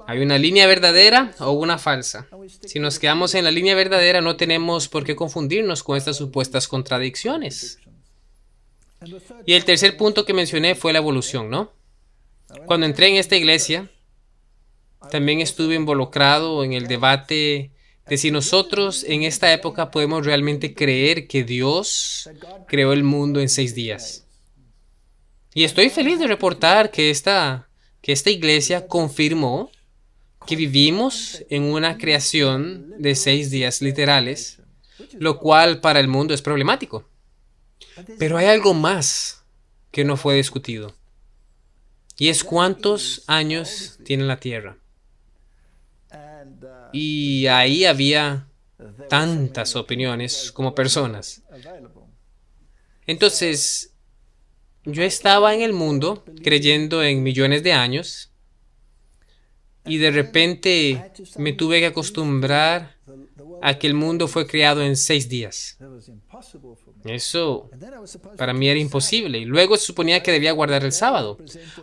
¿Hay una línea verdadera o una falsa? Si nos quedamos en la línea verdadera, no tenemos por qué confundirnos con estas supuestas contradicciones. Y el tercer punto que mencioné fue la evolución, ¿no? Cuando entré en esta iglesia, también estuve involucrado en el debate de si nosotros en esta época podemos realmente creer que Dios creó el mundo en 6 días. Y estoy feliz de reportar que esta que esta iglesia confirmó que vivimos en una creación de 6 días literales, lo cual para el mundo es problemático. Pero hay algo más que no fue discutido, y es cuántos años tiene la Tierra. Y ahí había tantas opiniones como personas. Entonces, yo estaba en el mundo creyendo en millones de años, y de repente me tuve que acostumbrar a que el mundo fue creado en 6 días. Eso para mí era imposible, y luego se suponía que debía guardar el sábado.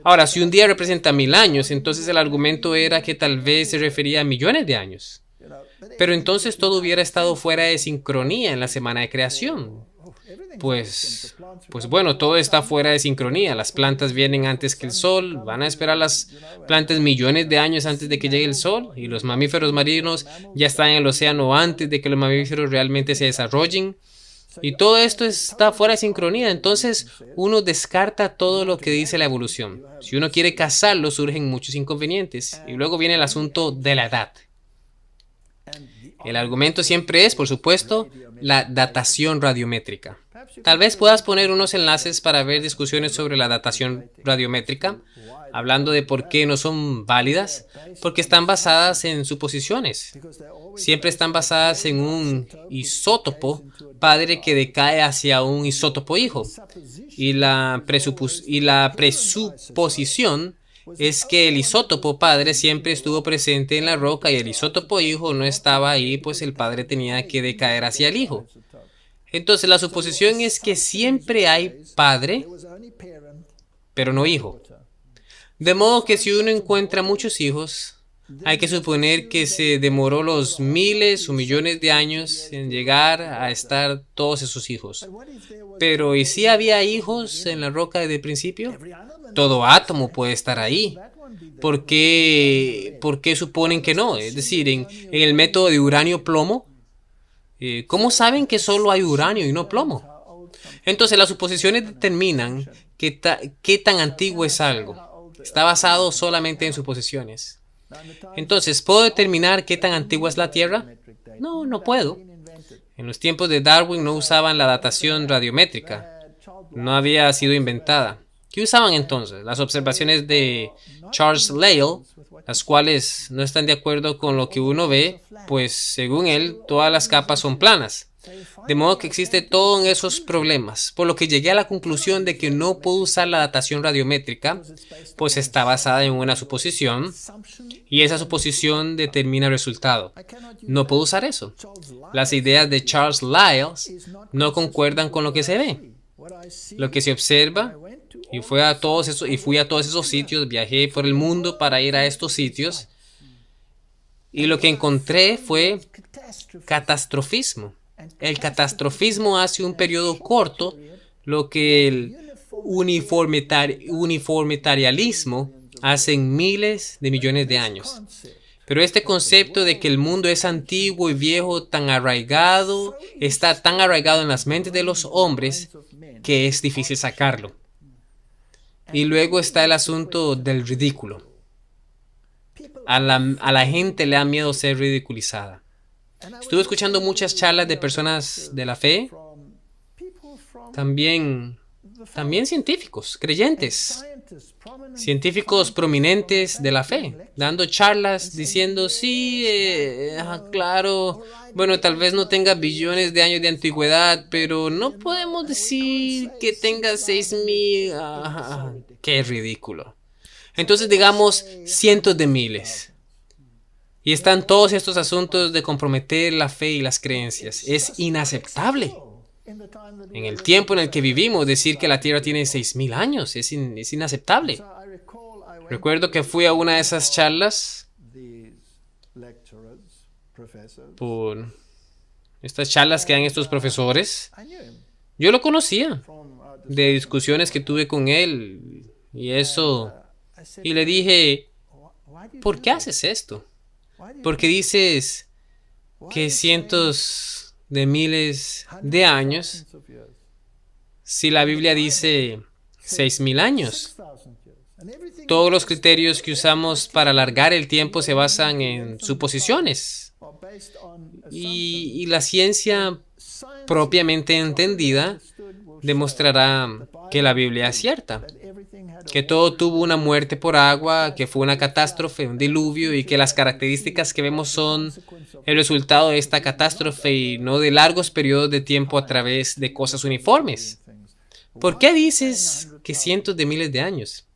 Ahora, si un día representa 1000 años, entonces el argumento era que tal vez se refería a millones de años. Pero entonces todo hubiera estado fuera de sincronía en la semana de creación. Pues bueno, todo está fuera de sincronía. Las plantas vienen antes que el sol, van a esperar las plantas millones de años antes de que llegue el sol, y los mamíferos marinos ya están en el océano antes de que los mamíferos realmente se desarrollen. Y todo esto está fuera de sincronía. Entonces uno descarta todo lo que dice la evolución. Si uno quiere cazarlo, surgen muchos inconvenientes. Y luego viene el asunto de la edad. El argumento siempre es, por supuesto, la datación radiométrica. Tal vez puedas poner unos enlaces para ver discusiones sobre la datación radiométrica, hablando de por qué no son válidas, porque están basadas en suposiciones. Siempre están basadas en un isótopo padre que decae hacia un isótopo hijo. Y la presuposición es que el isótopo padre siempre estuvo presente en la roca y el isótopo hijo no estaba ahí, pues el padre tenía que decaer hacia el hijo. Entonces la suposición es que siempre hay padre, pero no hijo. De modo que si uno encuentra muchos hijos, hay que suponer que se demoró los miles o millones de años en llegar a estar todos esos hijos. Pero ¿y si había hijos en la roca desde el principio? Todo átomo puede estar ahí. ¿Por qué suponen que no? Es decir, en el método de uranio-plomo, ¿cómo saben que solo hay uranio y no plomo? Entonces las suposiciones determinan qué tan antiguo es algo. Está basado solamente en suposiciones. Entonces, ¿puedo determinar qué tan antigua es la Tierra? No, no puedo. En los tiempos de Darwin no usaban la datación radiométrica. No había sido inventada. ¿Qué usaban entonces? Las observaciones de Charles Lyell, las cuales no están de acuerdo con lo que uno ve, pues según él, todas las capas son planas. De modo que existe todo en esos problemas, por lo que llegué a la conclusión de que no puedo usar la datación radiométrica, pues está basada en una suposición, y esa suposición determina el resultado. No puedo usar eso. Las ideas de Charles Lyell no concuerdan con lo que se ve. Lo que se observa, y fui a todos esos sitios, viajé por el mundo para ir a estos sitios, y lo que encontré fue catastrofismo. El catastrofismo hace un periodo corto lo que el uniformitarialismo hace en miles de millones de años. Pero este concepto de que el mundo es antiguo y viejo está tan arraigado en las mentes de los hombres que es difícil sacarlo. Y luego está el asunto del ridículo. A la gente le da miedo ser ridiculizada. Estuve escuchando muchas charlas de personas de la fe, también científicos, creyentes, científicos prominentes de la fe, dando charlas diciendo, sí, claro, bueno, tal vez no tenga billones de años de antigüedad, pero no podemos decir que tenga 6000, qué ridículo. Entonces digamos cientos de miles. Y están todos estos asuntos de comprometer la fe y las creencias. Es inaceptable. En el tiempo en el que vivimos, decir que la Tierra tiene 6000 años es inaceptable. Recuerdo que fui a una de esas charlas, por estas charlas que dan estos profesores. Yo lo conocía, de discusiones que tuve con él y eso. Y le dije, ¿por qué haces esto? Porque dices que cientos de miles de años, si la Biblia dice 6000 años. Todos los criterios que usamos para alargar el tiempo se basan en suposiciones. Y la ciencia propiamente entendida demostrará que la Biblia es cierta, que todo tuvo una muerte por agua, que fue una catástrofe, un diluvio, y que las características que vemos son el resultado de esta catástrofe y no de largos periodos de tiempo a través de cosas uniformes. ¿Por qué dices que cientos de miles de años?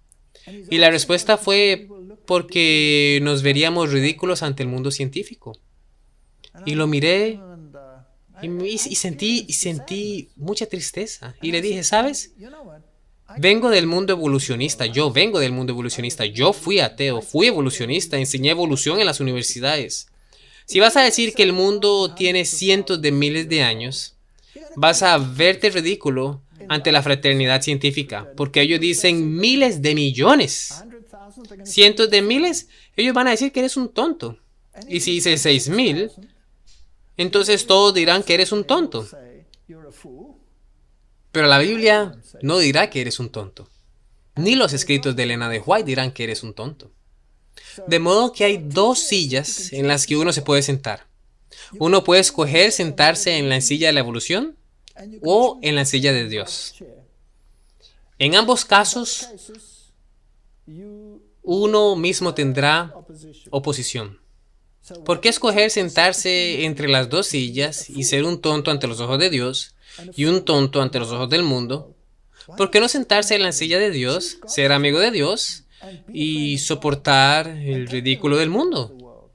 Y la respuesta fue porque nos veríamos ridículos ante el mundo científico. Y lo miré y sentí mucha tristeza. Y le dije, ¿sabes? Vengo del mundo evolucionista, yo vengo del mundo evolucionista, yo fui ateo, fui evolucionista, enseñé evolución en las universidades. Si vas a decir que el mundo tiene cientos de miles de años, vas a verte ridículo ante la fraternidad científica, porque ellos dicen miles de millones, cientos de miles, ellos van a decir que eres un tonto. Y si dices 6,000, entonces todos dirán que eres un tonto. Pero la Biblia no dirá que eres un tonto. Ni los escritos de Elena de White dirán que eres un tonto. De modo que hay dos sillas en las que uno se puede sentar. Uno puede escoger sentarse en la silla de la evolución o en la silla de Dios. En ambos casos, uno mismo tendrá oposición. ¿Por qué escoger sentarse entre las dos sillas y ser un tonto ante los ojos de Dios y un tonto ante los ojos del mundo? ¿Por qué no sentarse en la silla de Dios, ser amigo de Dios y soportar el ridículo del mundo?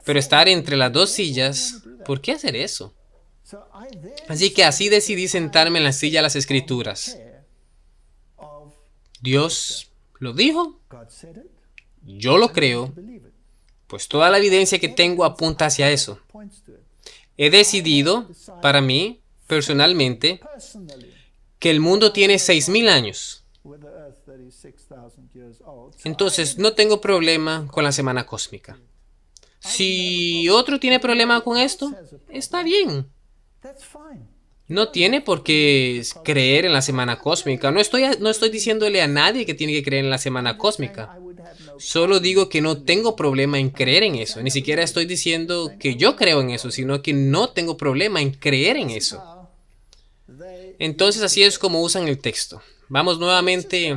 Pero estar entre las dos sillas, ¿por qué hacer eso? Así que así decidí sentarme en la silla de las Escrituras. Dios lo dijo, yo lo creo, pues toda la evidencia que tengo apunta hacia eso. He decidido, para mí, personalmente, que el mundo tiene 6,000 años. Entonces, no tengo problema con la semana cósmica. Si otro tiene problema con esto, está bien. No tiene por qué creer en la semana cósmica. No estoy diciéndole a nadie que tiene que creer en la semana cósmica. Solo digo que no tengo problema en creer en eso. Ni siquiera estoy diciendo que yo creo en eso, sino que no tengo problema en creer en eso. Entonces así es como usan el texto. Vamos nuevamente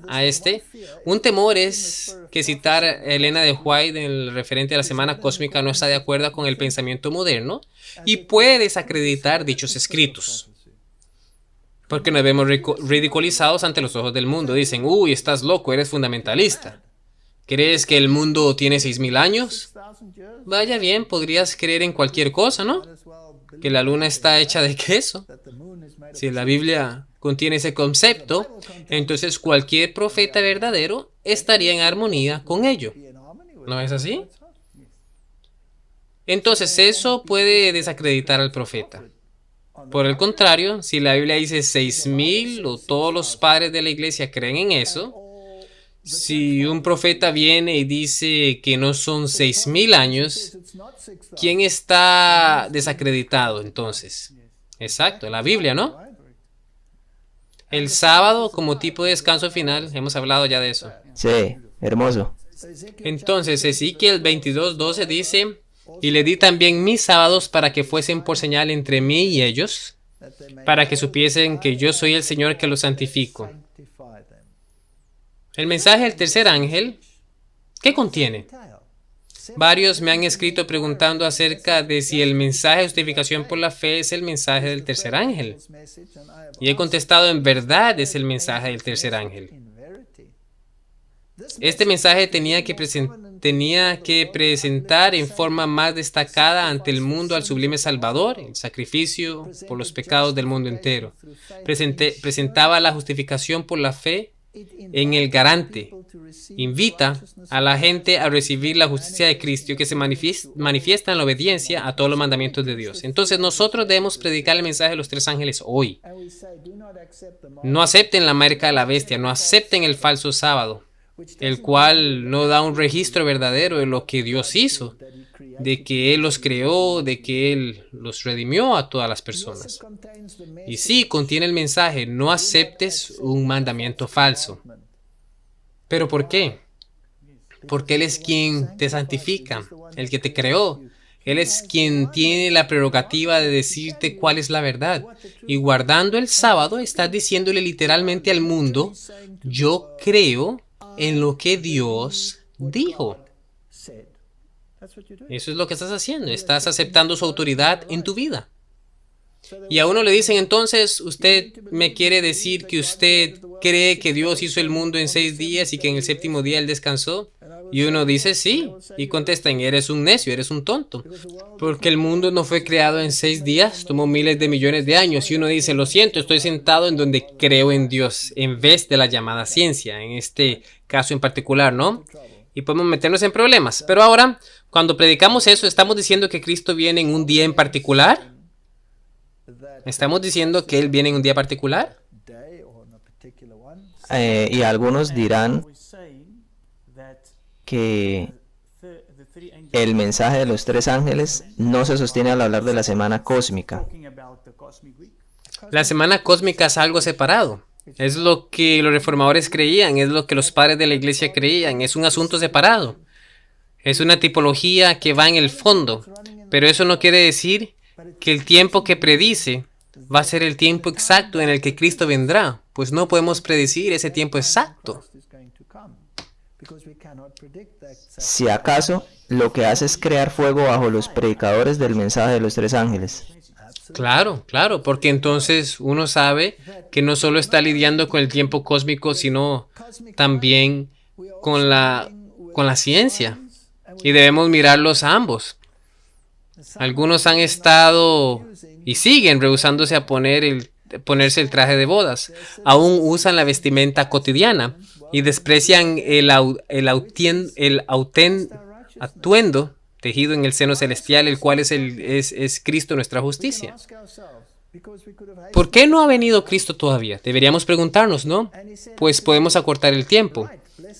a este. Un temor es que citar a Elena de White en el referente a la semana cósmica no está de acuerdo con el pensamiento moderno y puede desacreditar dichos escritos. Porque nos vemos ridiculizados ante los ojos del mundo. Dicen, uy, estás loco, eres fundamentalista. ¿Crees que el mundo tiene 6,000 años? Vaya bien, podrías creer en cualquier cosa, ¿no? Que la luna está hecha de queso. Si la Biblia contiene ese concepto, entonces cualquier profeta verdadero estaría en armonía con ello. ¿No es así? Entonces eso puede desacreditar al profeta. Por el contrario, si la Biblia dice 6,000 o todos los padres de la iglesia creen en eso, si un profeta viene y dice que no son 6,000 años, ¿quién está desacreditado entonces? Exacto, la Biblia, ¿no? El sábado como tipo de descanso final, hemos hablado ya de eso. Sí, hermoso. Entonces, Ezequiel 22:12 dice, y le di también mis sábados para que fuesen por señal entre mí y ellos, para que supiesen que yo soy el Señor que los santifico. El mensaje del tercer ángel, ¿qué contiene? Varios me han escrito preguntando acerca de si el mensaje de justificación por la fe es el mensaje del tercer ángel. Y he contestado, en verdad es el mensaje del tercer ángel. Este mensaje tenía que presentar en forma más destacada ante el mundo al sublime Salvador, el sacrificio por los pecados del mundo entero. Presentaba la justificación por la fe en el garante. Invita a la gente a recibir la justicia de Cristo que se manifiesta en la obediencia a todos los mandamientos de Dios. Entonces nosotros debemos predicar el mensaje de los tres ángeles hoy. No acepten la marca de la bestia, no acepten el falso sábado, el cual no da un registro verdadero de lo que Dios hizo, de que Él los creó, de que Él los redimió a todas las personas. Y sí, contiene el mensaje, no aceptes un mandamiento falso. ¿Pero por qué? Porque Él es quien te santifica, el que te creó. Él es quien tiene la prerrogativa de decirte cuál es la verdad. Y guardando el sábado, estás diciéndole literalmente al mundo, yo creo en lo que Dios dijo. Eso es lo que estás haciendo. Estás aceptando su autoridad en tu vida. Y a uno le dicen, entonces, usted me quiere decir que usted cree que Dios hizo el mundo en 6 días y que en el 7º día Él descansó. Y uno dice, sí. Y contestan, eres un necio, eres un tonto. Porque el mundo no fue creado en 6 días, tomó miles de millones de años. Y uno dice, lo siento, estoy sentado en donde creo en Dios, en vez de la llamada ciencia, en este caso en particular, ¿no? Y podemos meternos en problemas. Pero ahora, cuando predicamos eso, ¿estamos diciendo que Cristo viene en un día en particular? ¿Estamos diciendo que Él viene en un día particular? Y algunos dirán que el mensaje de los 3 ángeles no se sostiene al hablar de la semana cósmica. La semana cósmica es algo separado. Es lo que los reformadores creían, es lo que los padres de la iglesia creían. Es un asunto separado. Es una tipología que va en el fondo. Pero eso no quiere decir que el tiempo que predice va a ser el tiempo exacto en el que Cristo vendrá, pues no podemos predecir ese tiempo exacto. Si acaso, lo que hace es crear fuego bajo los predicadores del mensaje de los 3 ángeles. Claro, claro, porque entonces uno sabe que no solo está lidiando con el tiempo cósmico, sino también con la ciencia. Y debemos mirarlos a ambos. Algunos han estado y siguen rehusándose a ponerse el traje de bodas. Aún usan la vestimenta cotidiana y desprecian el atuendo tejido en el seno celestial, el cual es Cristo nuestra justicia. ¿Por qué no ha venido Cristo todavía? Deberíamos preguntarnos, ¿no? Pues podemos acortar el tiempo.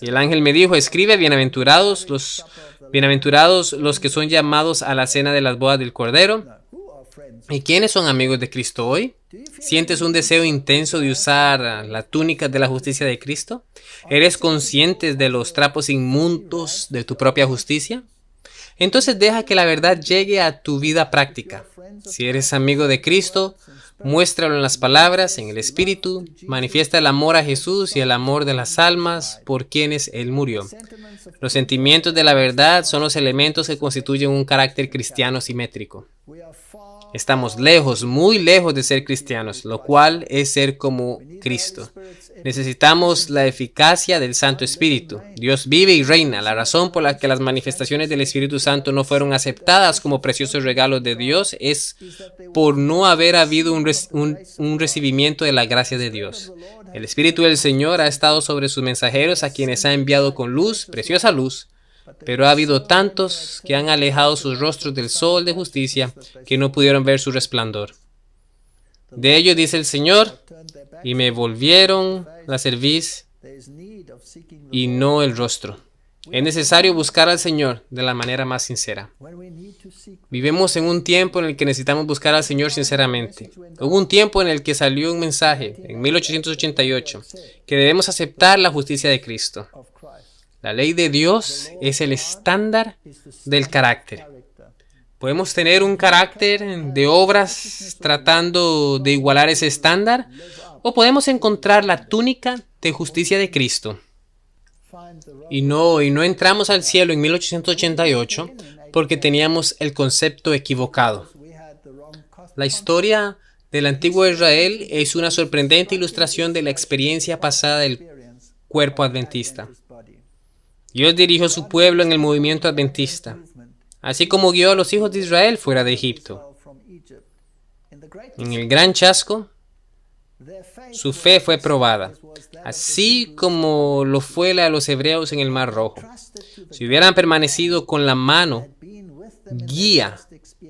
Y el ángel me dijo, escribe, bienaventurados los que son llamados a la cena de las bodas del Cordero. ¿Y quiénes son amigos de Cristo hoy? ¿Sientes un deseo intenso de usar la túnica de la justicia de Cristo? ¿Eres consciente de los trapos inmundos de tu propia justicia? Entonces deja que la verdad llegue a tu vida práctica. Si eres amigo de Cristo, muéstralo en las palabras, en el espíritu, manifiesta el amor a Jesús y el amor de las almas por quienes Él murió. Los sentimientos de la verdad son los elementos que constituyen un carácter cristiano simétrico. Estamos lejos, muy lejos de ser cristianos, lo cual es ser como Cristo. Necesitamos la eficacia del Santo Espíritu. Dios vive y reina. La razón por la que las manifestaciones del Espíritu Santo no fueron aceptadas como preciosos regalos de Dios es por no haber habido un recibimiento de la gracia de Dios. El Espíritu del Señor ha estado sobre sus mensajeros, a quienes ha enviado con luz, preciosa luz, pero ha habido tantos que han alejado sus rostros del sol de justicia que no pudieron ver su resplandor. De ello dice el Señor, y me volvieron la cerviz y no el rostro. Es necesario buscar al Señor de la manera más sincera. Vivimos en un tiempo en el que necesitamos buscar al Señor sinceramente. Hubo un tiempo en el que salió un mensaje, en 1888, que debemos aceptar la justicia de Cristo. La ley de Dios es el estándar del carácter. Podemos tener un carácter de obras tratando de igualar ese estándar, o podemos encontrar la túnica de justicia de Cristo. Y no entramos al cielo en 1888 porque teníamos el concepto equivocado. La historia del antiguo Israel es una sorprendente ilustración de la experiencia pasada del cuerpo adventista. Dios dirigió su pueblo en el movimiento adventista, así como guió a los hijos de Israel fuera de Egipto. En el gran chasco, su fe fue probada, así como lo fue la de los hebreos en el Mar Rojo. Si hubieran permanecido con la mano guía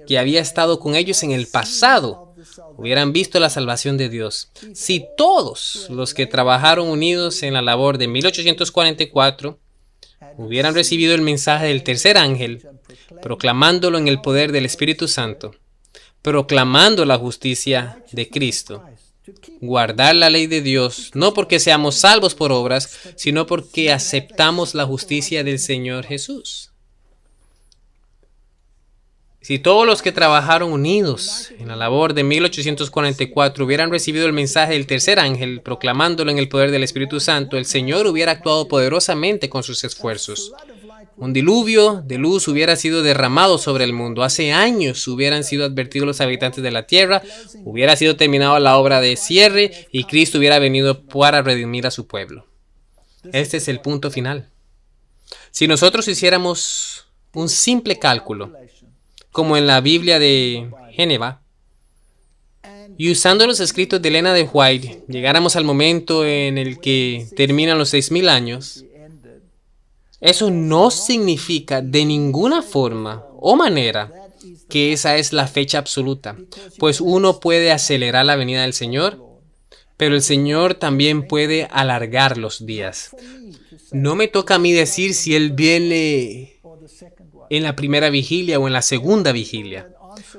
que había estado con ellos en el pasado, hubieran visto la salvación de Dios. Si todos los que trabajaron unidos en la labor de 1844 hubieran recibido el mensaje del tercer ángel, proclamándolo en el poder del Espíritu Santo, proclamando la justicia de Cristo, guardar la ley de Dios, no porque seamos salvos por obras, sino porque aceptamos la justicia del Señor Jesús. Si todos los que trabajaron unidos en la labor de 1844 hubieran recibido el mensaje del tercer ángel, proclamándolo en el poder del Espíritu Santo, el Señor hubiera actuado poderosamente con sus esfuerzos. Un diluvio de luz hubiera sido derramado sobre el mundo. Hace años hubieran sido advertidos los habitantes de la tierra, hubiera sido terminada la obra de cierre y Cristo hubiera venido para redimir a su pueblo. Este es el punto final. Si nosotros hiciéramos un simple cálculo, como en la Biblia de Génova, y usando los escritos de Elena de White, llegáramos al momento en el que terminan los 6000 años, eso no significa de ninguna forma o manera que esa es la fecha absoluta, pues uno puede acelerar la venida del Señor, pero el Señor también puede alargar los días. No me toca a mí decir si Él viene en la primera vigilia o en la segunda vigilia.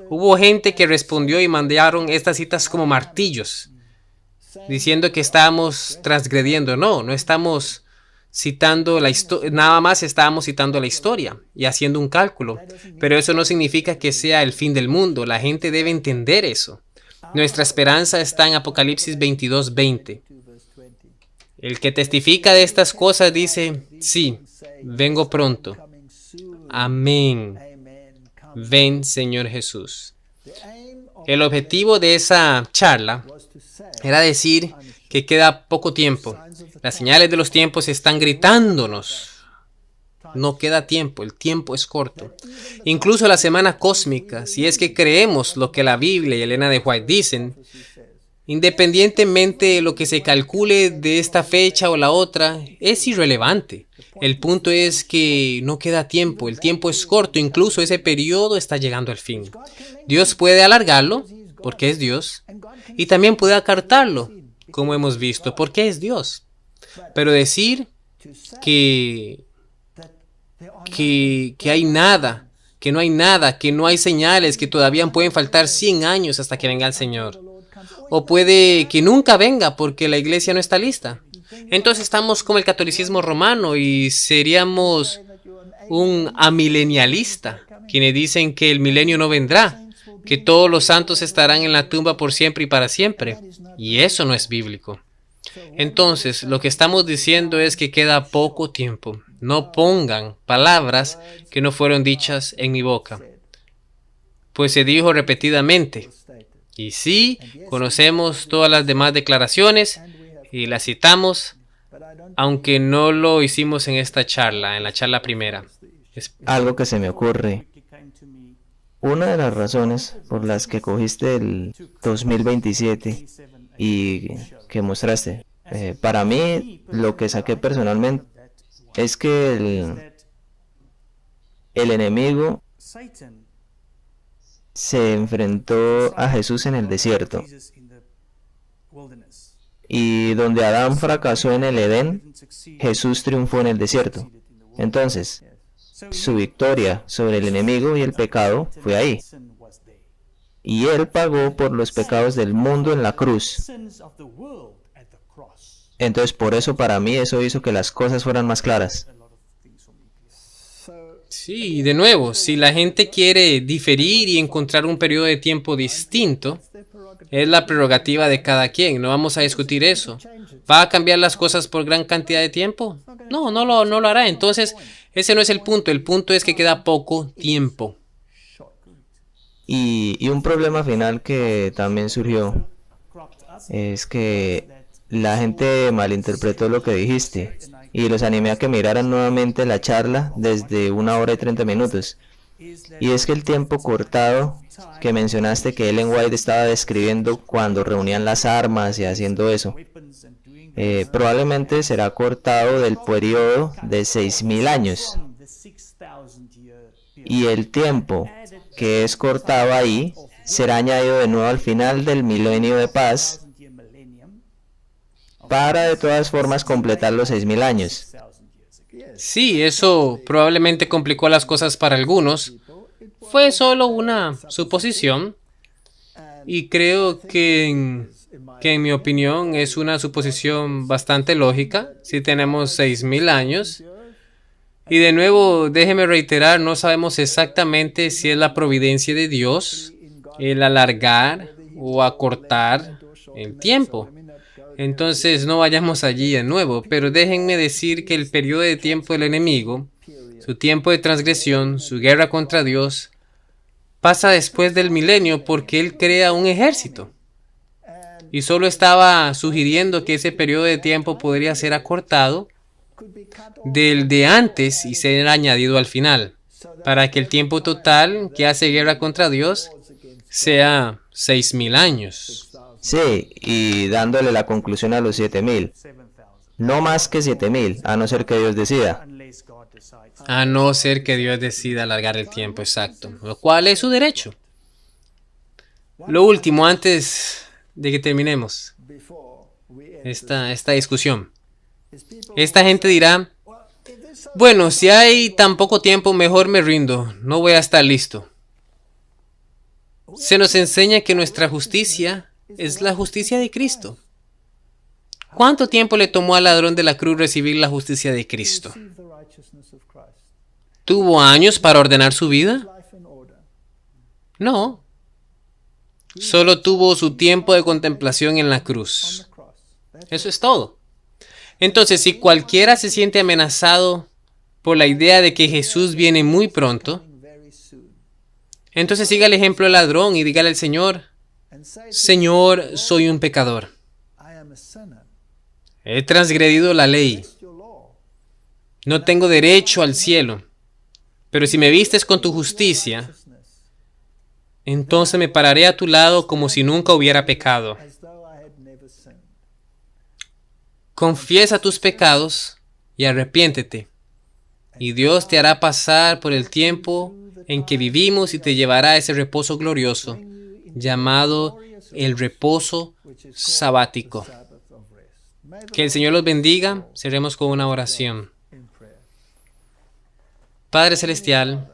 Hubo gente que respondió y mandaron estas citas como martillos, diciendo que estábamos transgrediendo. No estamos citando la historia, nada más estábamos citando la historia y haciendo un cálculo. Pero eso no significa que sea el fin del mundo. La gente debe entender eso. Nuestra esperanza está en Apocalipsis 22:20. El que testifica de estas cosas dice, sí, vengo pronto. Amén. Ven, Señor Jesús. El objetivo de esa charla era decir que queda poco tiempo. Las señales de los tiempos están gritándonos. No queda tiempo, el tiempo es corto. Incluso la semana cósmica, si es que creemos lo que la Biblia y Elena de White dicen, independientemente de lo que se calcule de esta fecha o la otra, es irrelevante. El punto es que no queda tiempo, el tiempo es corto, incluso ese periodo está llegando al fin. Dios puede alargarlo, porque es Dios, y también puede acortarlo, como hemos visto, porque es Dios. Pero decir que hay nada, que no hay nada, que no hay señales, que todavía pueden faltar 100 años hasta que venga el Señor. O puede que nunca venga porque la iglesia no está lista. Entonces estamos como el catolicismo romano y seríamos un amilenialista, quienes dicen que el milenio no vendrá, que todos los santos estarán en la tumba por siempre y para siempre. Y eso no es bíblico. Entonces, lo que estamos diciendo es que queda poco tiempo. No pongan palabras que no fueron dichas en mi boca, pues se dijo repetidamente. Y sí, conocemos todas las demás declaraciones y las citamos, aunque no lo hicimos en esta charla, en la charla primera. Algo que se me ocurre. Una de las razones por las que cogiste el 2027 y que mostraste, para mí lo que saqué personalmente es que el enemigo se enfrentó a Jesús en el desierto. Y donde Adán fracasó en el Edén, Jesús triunfó en el desierto. Entonces, su victoria sobre el enemigo y el pecado fue ahí. Y Él pagó por los pecados del mundo en la cruz. Entonces, por eso para mí eso hizo que las cosas fueran más claras. Sí, de nuevo, si la gente quiere diferir y encontrar un periodo de tiempo distinto, es la prerrogativa de cada quien, no vamos a discutir eso. ¿Va a cambiar las cosas por gran cantidad de tiempo? No lo hará. Entonces, ese no es el punto es que queda poco tiempo. Y un problema final que también surgió es que la gente malinterpretó lo que dijiste y los animé a que miraran nuevamente la charla desde 1 hora y 30 minutos. Y es que el tiempo cortado que mencionaste que Ellen White estaba describiendo cuando reunían las armas y haciendo eso, probablemente será cortado del periodo de 6000 años. Y el tiempo que es cortado ahí será añadido de nuevo al final del milenio de paz para de todas formas completar los 6000 años. Sí, eso probablemente complicó las cosas para algunos. Fue solo una suposición y creo que que en mi opinión es una suposición bastante lógica, si tenemos 6,000 años. Y de nuevo, déjeme reiterar, no sabemos exactamente si es la providencia de Dios el alargar o acortar el tiempo. Entonces no vayamos allí de nuevo, pero déjenme decir que el periodo de tiempo del enemigo, su tiempo de transgresión, su guerra contra Dios, pasa después del milenio porque él crea un ejército. Y solo estaba sugiriendo que ese periodo de tiempo podría ser acortado del de antes y ser añadido al final, para que el tiempo total que hace guerra contra Dios sea 6,000 años. Sí, y dándole la conclusión a los 7,000. No más que 7,000, a no ser que Dios decida. A no ser que Dios decida alargar el tiempo, exacto, lo cual es su derecho. Lo último, antes de que terminemos esta discusión. Esta gente dirá, bueno, si hay tan poco tiempo, mejor me rindo, no voy a estar listo. Se nos enseña que nuestra justicia es la justicia de Cristo. ¿Cuánto tiempo le tomó al ladrón de la cruz recibir la justicia de Cristo? ¿Tuvo años para ordenar su vida? No. Solo tuvo su tiempo de contemplación en la cruz. Eso es todo. Entonces, si cualquiera se siente amenazado por la idea de que Jesús viene muy pronto, entonces siga el ejemplo del ladrón y dígale al Señor, Señor, soy un pecador. He transgredido la ley. No tengo derecho al cielo. Pero si me vistes con tu justicia, entonces me pararé a tu lado como si nunca hubiera pecado. Confiesa tus pecados y arrepiéntete. Y Dios te hará pasar por el tiempo en que vivimos y te llevará a ese reposo glorioso, llamado el reposo sabático. Que el Señor los bendiga. Cerremos con una oración. Padre Celestial,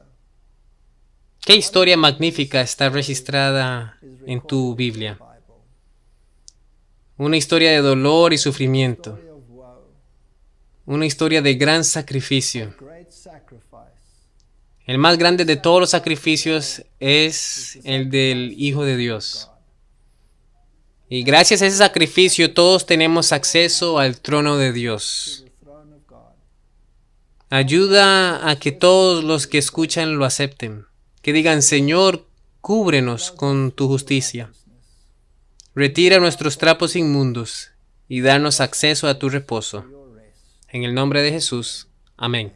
qué historia magnífica está registrada en tu Biblia. Una historia de dolor y sufrimiento. Una historia de gran sacrificio. El más grande de todos los sacrificios es el del Hijo de Dios. Y gracias a ese sacrificio todos tenemos acceso al trono de Dios. Ayuda a que todos los que escuchan lo acepten. Que digan, Señor, cúbrenos con tu justicia. Retira nuestros trapos inmundos y danos acceso a tu reposo. En el nombre de Jesús. Amén.